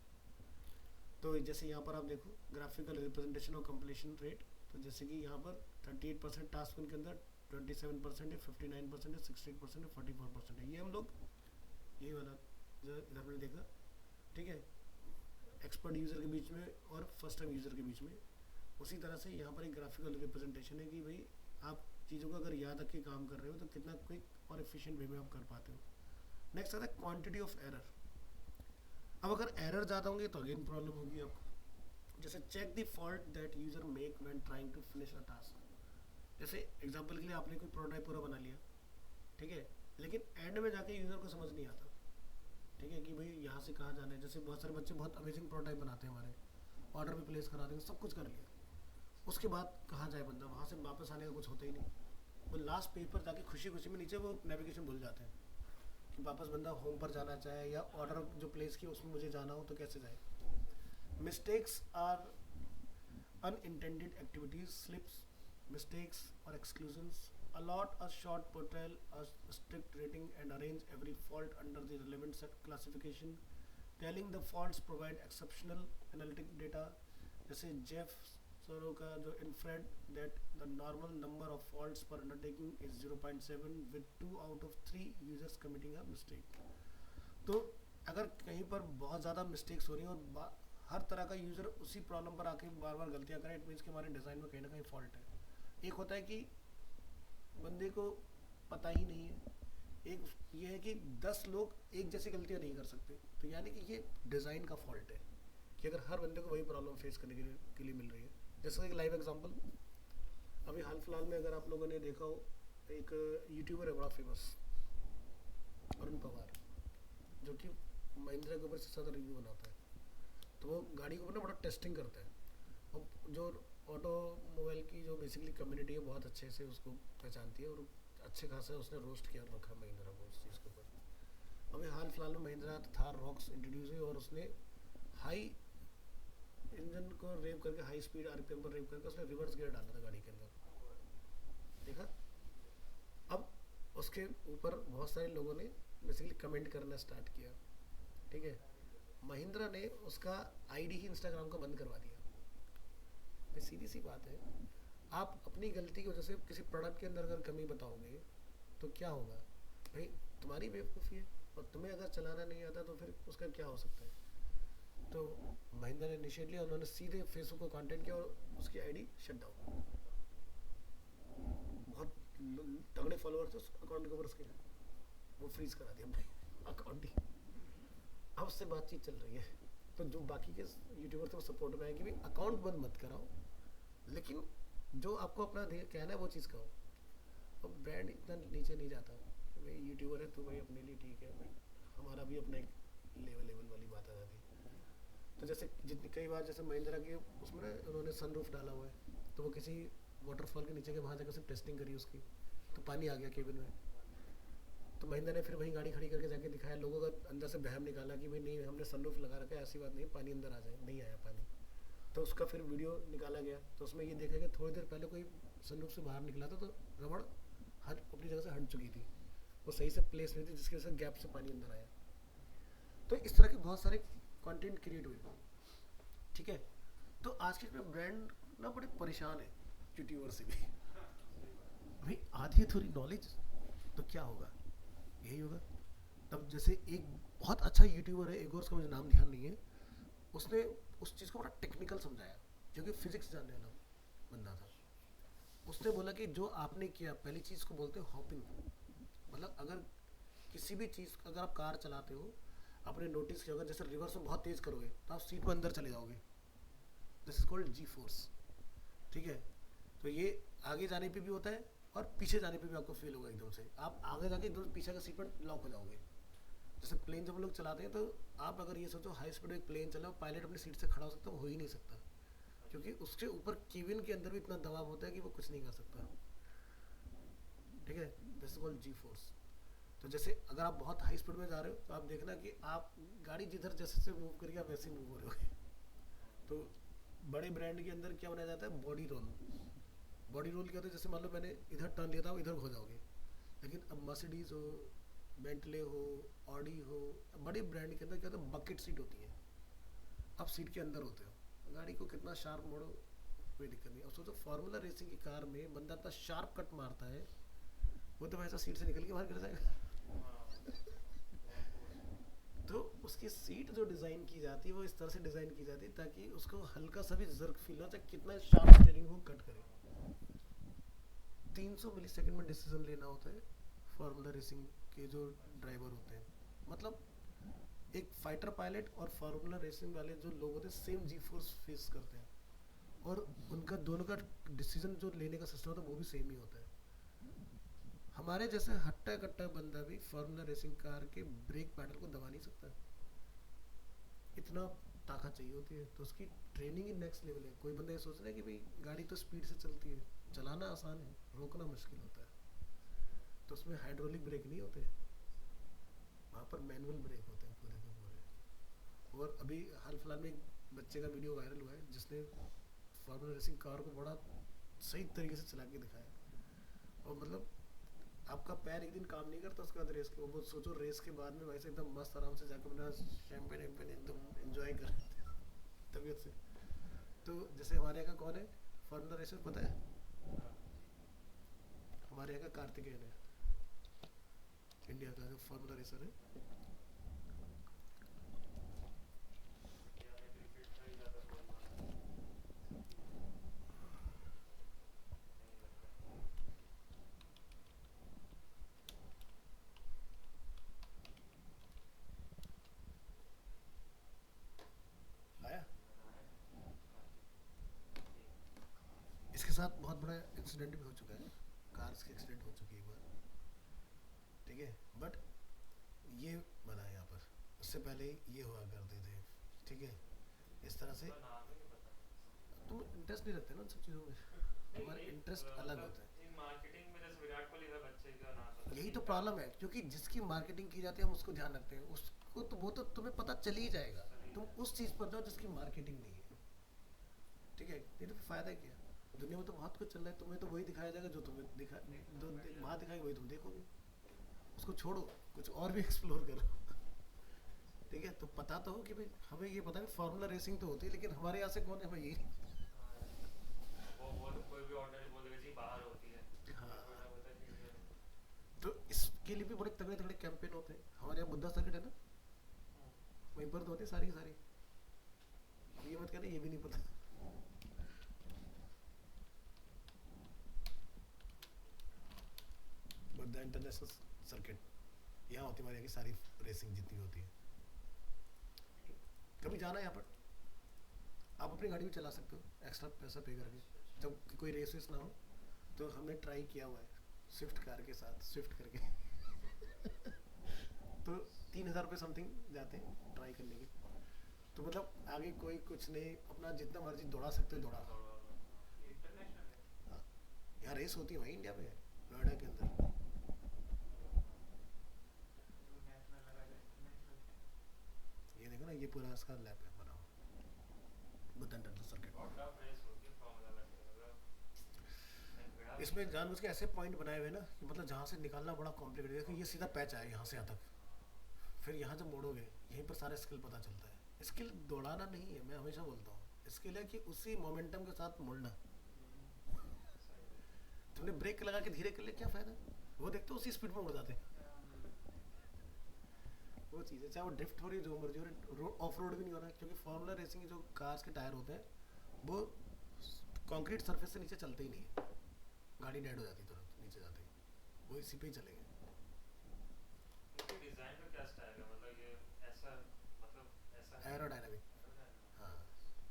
तो जैसे यहाँ पर आप देखो graphical representation of completion rate, तो जैसे कि यहाँ पर 38% टास्क उनके अंदर, 27% है, 59% है, 68% है, 44% है। ये हम लोग यही वाला जो इधर हमने देखा, ठीक है, एक्सपर्ट यूज़र के बीच में और फर्स्ट टाइम यूज़र के बीच में। उसी तरह से यहाँ पर एक ग्राफिकल रिप्रेजेंटेशन है कि भाई आप चीज़ों को अगर याद रख के काम कर रहे हो तो कितना क्विक और एफिशिएंट वे में आप कर पाते हो। नेक्स्ट आता है क्वांटिटी ऑफ एरर। अब अगर एरर ज़्यादा होंगे तो अगेन प्रॉब्लम होगी आपको। जैसे check the fault that user make when trying to finish a task. जैसे एग्जांपल के लिए आपने कोई प्रोटोटाइप पूरा बना लिया, ठीक है, लेकिन एंड में जाके यूज़र को समझ नहीं आता, ठीक है, कि भाई यहाँ से कहाँ जाना है। जैसे बहुत सारे बच्चे बहुत अमेजिंग प्रोटोटाइप बनाते हैं, हमारे ऑर्डर भी प्लेस करा देंगे, सब कुछ कर लिया, उसके बाद कहाँ जाए बंदा, वहाँ से वापस आने का कुछ होता ही नहीं। वो लास्ट पेज पर जाके खुशी खुशी में नीचे वो नेविगेशन भूल जाते हैं कि वापस बंदा होम पर जाना चाहे या ऑर्डर जो प्लेस किया उसमें मुझे जाना हो तो कैसे जाए। Mistakes are unintended activities, slips, mistakes or exclusions. Allot a short portrayal, a strict rating, and arrange every fault under the relevant set classification. Telling the faults provide exceptional analytic data. जैसे Jeff सोरो का जो infrared that the normal number of faults per undertaking is 0.7 with 2 out of 3 users committing a mistake. तो अगर कहीं पर बहुत ज़्यादा मिस्टेक्स हो रही हैं और हर तरह का यूज़र उसी प्रॉब्लम पर आके बार बार गलतियाँ करें, इट मीन्स कि हमारे डिज़ाइन में कहीं ना कहीं फॉल्ट है। एक होता है कि बंदे को पता ही नहीं है, एक ये है कि 10 लोग एक जैसी गलतियां नहीं कर सकते, तो यानी कि ये डिज़ाइन का फॉल्ट है कि अगर हर बंदे को वही प्रॉब्लम फेस करने के लिए मिल रही है। जैसे एक लाइव एग्जांपल, अभी हाल फिलहाल में अगर आप लोगों ने देखा हो, एक यूट्यूबर है बड़ा फेमस, अरुण पवार, जो कि महिंद्रा के ऊपर से ज़्यादा रिव्यू बनाता है। तो वो गाड़ी के ऊपर ना बड़ा टेस्टिंग करता है, और जो ऑटोमोबाइल की जो बेसिकली कम्युनिटी है बहुत अच्छे से उसको पहचानती है, और अच्छे खासा उसने रोस्ट किया रखा महिंद्रा को उस चीज़ के ऊपर। अभी हाल फिलहाल में महिंद्रा थार रॉक्स इंट्रोड्यूस हुई और उसने हाई इंजन को रेव करके हाई स्पीड आरपीएम पर रेव करके उसने रिवर्स गियर डाला था गाड़ी के अंदर, देखा। अब उसके ऊपर बहुत सारे लोगों ने बेसिकली कमेंट करना स्टार्ट किया, ठीक है। महिंद्रा ने उसका आईडी ही इंस्टाग्राम का बंद करवा दिया। सीधी सी बात है, आप अपनी गलती की वजह से किसी प्रोडक्ट के अंदर अगर कमी बताओगे तो क्या होगा भाई, तुम्हारी बेवकूफ़ी है, और तुम्हें अगर चलाना नहीं आता तो फिर उसका क्या हो सकता है। तो महिंद्रा ने इनिशियटली उन्होंने सीधे फेसबुक को कांटेक्ट किया और उसकी आईडी शट डाउन। बहुत तगड़े फॉलोअर्स थे उस अकाउंट के ऊपर उसके, वो फ्रीज करा दिया अकाउंट ही। अब उससे बातचीत चल रही है, तो जो बाकी के यूट्यूबर थे वो सपोर्ट में आए कि भाई अकाउंट बंद मत कराओ, लेकिन जो आपको अपना कहना है वो चीज़ कहो। और ब्रांड इतना नीचे नहीं जाता कि भाई यूट्यूबर है तो भाई अपने लिए ठीक है, बट हमारा भी अपना एक लेवल वाली बात आ जाती है। तो जैसे जितनी कई बार जैसे महिंद्रा के उसमें ना उन्होंने सनरूफ डाला हुआ है, तो वो किसी वाटरफॉल के नीचे के वहाँ जाकर सिर्फ टेस्टिंग करी उसकी, तो पानी आ गया केबिन में। तो महिंद्रा ने फिर वहीं गाड़ी खड़ी करके जाके दिखाया, लोगों का अंदर से बहम निकाला कि भाई नहीं हमने सनरूफ लगा रखा है, ऐसी बात नहीं, पानी अंदर आ जाए, नहीं आया पानी। तो उसका फिर वीडियो निकाला गया, तो उसमें ये देखा कि थोड़ी देर पहले कोई सनरूफ से बाहर निकला था तो रबड़ हट अपनी जगह से हट चुकी थी, वो सही से प्लेस नहीं थी, जिसकी वजह से गैप से पानी अंदर आया। तो इस तरह के बहुत सारे कंटेंट क्रिएट हुए, ठीक है। तो आज के ब्रांड ना बड़े परेशान है यूट्यूबर से भी। भाई आधी थोड़ी नॉलेज तो क्या होगा, यही होगा। तब जैसे एक बहुत अच्छा यूट्यूबर है, एक और उसका मुझे नाम ध्यान नहीं है, उसने उस चीज़ को बड़ा टेक्निकल समझाया, क्योंकि फिजिक्स जानने वाला बंदा था। उसने बोला कि जो आपने किया, पहली चीज़ को बोलते हैं हॉपिंग। मतलब अगर किसी भी चीज़, अगर आप कार चलाते हो, आपने नोटिस किया होगा जैसे रिवर्स में बहुत तेज़ करोगे तो आप सीट में अंदर चले जाओगे, this is called ji force, ठीक है। तो ये आगे जाने पे भी होता है और पीछे जाने पे भी आपको फील होगा एकदम से, आप आगे जाके एकदम पीछे का सीट पर लॉक हो जाओगे। जैसे प्लेन जब हम लोग चलाते हैं, तो आप अगर ये सोचो हाई स्पीड में एक प्लेन चला, पायलट अपनी सीट से खड़ा हो सकता है, वो हो ही नहीं सकता, क्योंकि उसके ऊपर केबिन के अंदर भी इतना दबाव होता है कि वो कुछ नहीं कर सकता, ठीक है। This is called ji force. तो जैसे अगर आप बहुत हाई स्पीड में जा रहे हो, तो आप देखना कि आप गाड़ी जिधर जैसे से मूव करिए आप वैसे ही मूव हो रहे हो। तो बड़े ब्रांड के अंदर क्या बनाया जाता है, बॉडी रोल। बॉडी रोल क्या होता है, जैसे मान लो मैंने इधर टर्न लिया था, इधर हो जाओगे। लेकिन अब मर्सिडीज हो, बेंटले हो, ऑडी हो, बड़े ब्रांड के अंदर क्या होता है, बकेट सीट होती है, आप सीट के अंदर होते हो, गाड़ी को कितना शार्प मोड़ो कोई दिक्कत नहीं। अब सोचो फार्मूला रेसिंग की कार में बंदा इतना शार्प कट मारता है, वो तो वैसा सीट से निकल के बाहर गिर जाएगा। तो उसकी सीट जो डिज़ाइन की जाती है वो इस तरह से डिज़ाइन की जाती है ताकि उसको हल्का सा भी जर्क फील हो, चाहे कितना शार्प स्टीयरिंग हो कट करे। 300 मिली सेकेंड में डिसीजन लेना होता है फार्मूला रेसिंग के जो ड्राइवर होते हैं। मतलब एक फाइटर पायलट और फार्मूला रेसिंग वाले जो लोग होते हैं सेम जी फोर्स फेस करते हैं, और उनका दोनों का डिसीजन जो लेने का सिस्टम होता है वो भी सेम ही होता है। हमारे जैसे हट्टा कट्टा बंदा भी फार्मूला रेसिंग कार के ब्रेक पैडल को दबा नहीं सकता, इतना ताकत चाहिए होती है। तो उसकी ट्रेनिंग ही नेक्स्ट लेवल है। कोई बंदा ये सोच रहा है कि भाई गाड़ी तो स्पीड से चलती है, चलाना आसान है, रोकना मुश्किल होता है। तो उसमें हाइड्रोलिक ब्रेक नहीं होते, वहाँ पर मैनुअल ब्रेक होते हैं पूरे के पूरे। और अभी हाल फिलहाल में एक बच्चे का वीडियो वायरल हुआ है जिसने फार्मूला रेसिंग कार को बड़ा सही तरीके से चला के दिखाया, और मतलब आपका पैर एक दिन काम नहीं करता उसके बाद रेस के, वो सोचो रेस के बाद में वैसे एकदम मस्त आराम से जाकर अपना शैम्पेन वैम्पेन एकदम एंजॉय कर रहे थे तबीयत से। तो जैसे हमारे यहाँ का कौन है फार्मूला रेसर पता है, हमारे यहाँ का कार्तिकेयन है, इंडिया का जो फार्मूला रेसर है। आया इसके साथ बहुत बड़ा इंसिडेंट भी हो चुका है, कार्स की एक्सीडेंट हो चुकी है एक बार, ठीक है। बट ये बना है यहाँ पर, उससे पहले ये हुआ करते थे, ठीक है। इस तरह से तुम इंटरेस्ट नहीं रखते ना उन सब चीज़ों में, तुम्हारा इंटरेस्ट अलग होता है।
मार्केटिंग में जैसे विराट कोहली का बच्चे का नाम,
यही तो प्रॉब्लम है, क्योंकि जिसकी मार्केटिंग की जाती है हम उसको ध्यान रखते हैं, उसको तो वो तो तुम्हें पता चल ही जाएगा, तुम उस चीज़ पर जाओ जिसकी मार्केटिंग नहीं है, ठीक है। ये तो फिर फायदा क्या, दुनिया में तो बहुत कुछ चल रहा है, तुम्हें तो वही दिखाया जाएगा जो तुम्हें दिखा जो वहाँ दिखाएगा वही तुम देखोगे, उसको छोड़ो कुछ और भी एक्सप्लोर करो, ठीक है। तो पता तो हो कि भाई हमें ये पता है फार्मूला रेसिंग तो होती है, लेकिन हमारे यहाँ से कौन है भाई ये,
वो तो कोई भी ऑर्डर बोलेगा जी बाहर होती है।
हाँ।
थोड़ा बहुत है
तो इसके लिए भी बड़े तगड़े तगड़े कैंपेन होते हैं। हमारे यहाँ बुद्धा सर्किट है ना, वहीं पर तो होती है सारी की सारी। अब ये मत कहना ये भी नहीं पता, बुद्धा इंटरनेशनल सर्किट, यहाँ होती है हमारे यहाँ की सारी रेसिंग जितनी होती है। कभी जाना है यहाँ पर, आप अपनी गाड़ी भी चला सकते हो एक्स्ट्रा पैसा पे करके, जब कोई रेस वेस ना हो। तो हमने ट्राई किया हुआ है स्विफ्ट कार के साथ, स्विफ्ट करके तो 3,000 रुपये समथिंग जाते हैं ट्राई करने के। तो मतलब आगे कोई कुछ नहीं, अपना जितना मर्जी दौड़ा सकते हो दौड़ा।
इंटरनेशनल है।
हाँ, यहाँ रेस होती है वहीं इंडिया में, नोएडा के अंदर।
नेशनल लगा है, इंटरनेशनल
ये देखो ना, ये पूरा इसका लैब है बना हुआ, बुद्धन टनल सर्किट।
बहुत टफ रेस होती है फॉर्मूला में, मतलब
इसमें जानबूझ के ऐसे पॉइंट बनाए हुए हैं ना कि मतलब जहाँ से निकालना बड़ा कॉम्प्लिकेटेड है। देखो ये सीधा पैच आया यहाँ से यहाँ तक, फिर यहाँ जब मोड़ोगे यहीं पर सारा स्किल पता चलता है। स्किल दौड़ाना नहीं है, मैं हमेशा बोलता हूँ, स्किल है कि उसी मोमेंटम के साथ मुड़ना। तुमने ब्रेक लगा के धीरे कर ले, क्या फायदा, वो देखते हो उसी स्पीड में उड़ जाते हैं। वो चीज़ है, चाहे वो ड्रिफ्ट हो रही है जो मर्जी हो रही, ऑफ रोड भी नहीं हो रहा है, क्योंकि फॉर्मूला रेसिंग के जो कार्स के टायर होते हैं वो कंक्रीट सरफेस से नीचे चलते ही नहीं है, गाड़ी डेड हो जाती है तुरंत नीचे जाते ही, वो इसी पे ही चलेंगे।
इनके डिजाइन का क्या स्टाइल है, मतलब ये ऐसा, मतलब ऐसा है?
Aerodynamic,
Aerodynamic।
हाँ,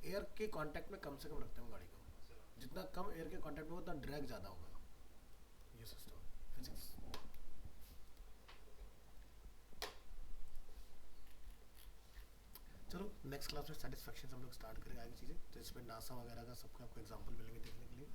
एयर के कांटेक्ट में कम से कम रखते हैं गाड़ी को, जितना कम एयर के कांटेक्ट में उतना ड्रैग ज़्यादा होगा, ये सिस्टम फिजिक्स। चलो नेक्स्ट क्लास में सेटिस्फेक्शन हम लोग स्टार्ट करेंगे आगे चीज़ें, तो इसमें नासा वगैरह का सबका आपको एग्जांपल मिलेंगे देखने के लिए।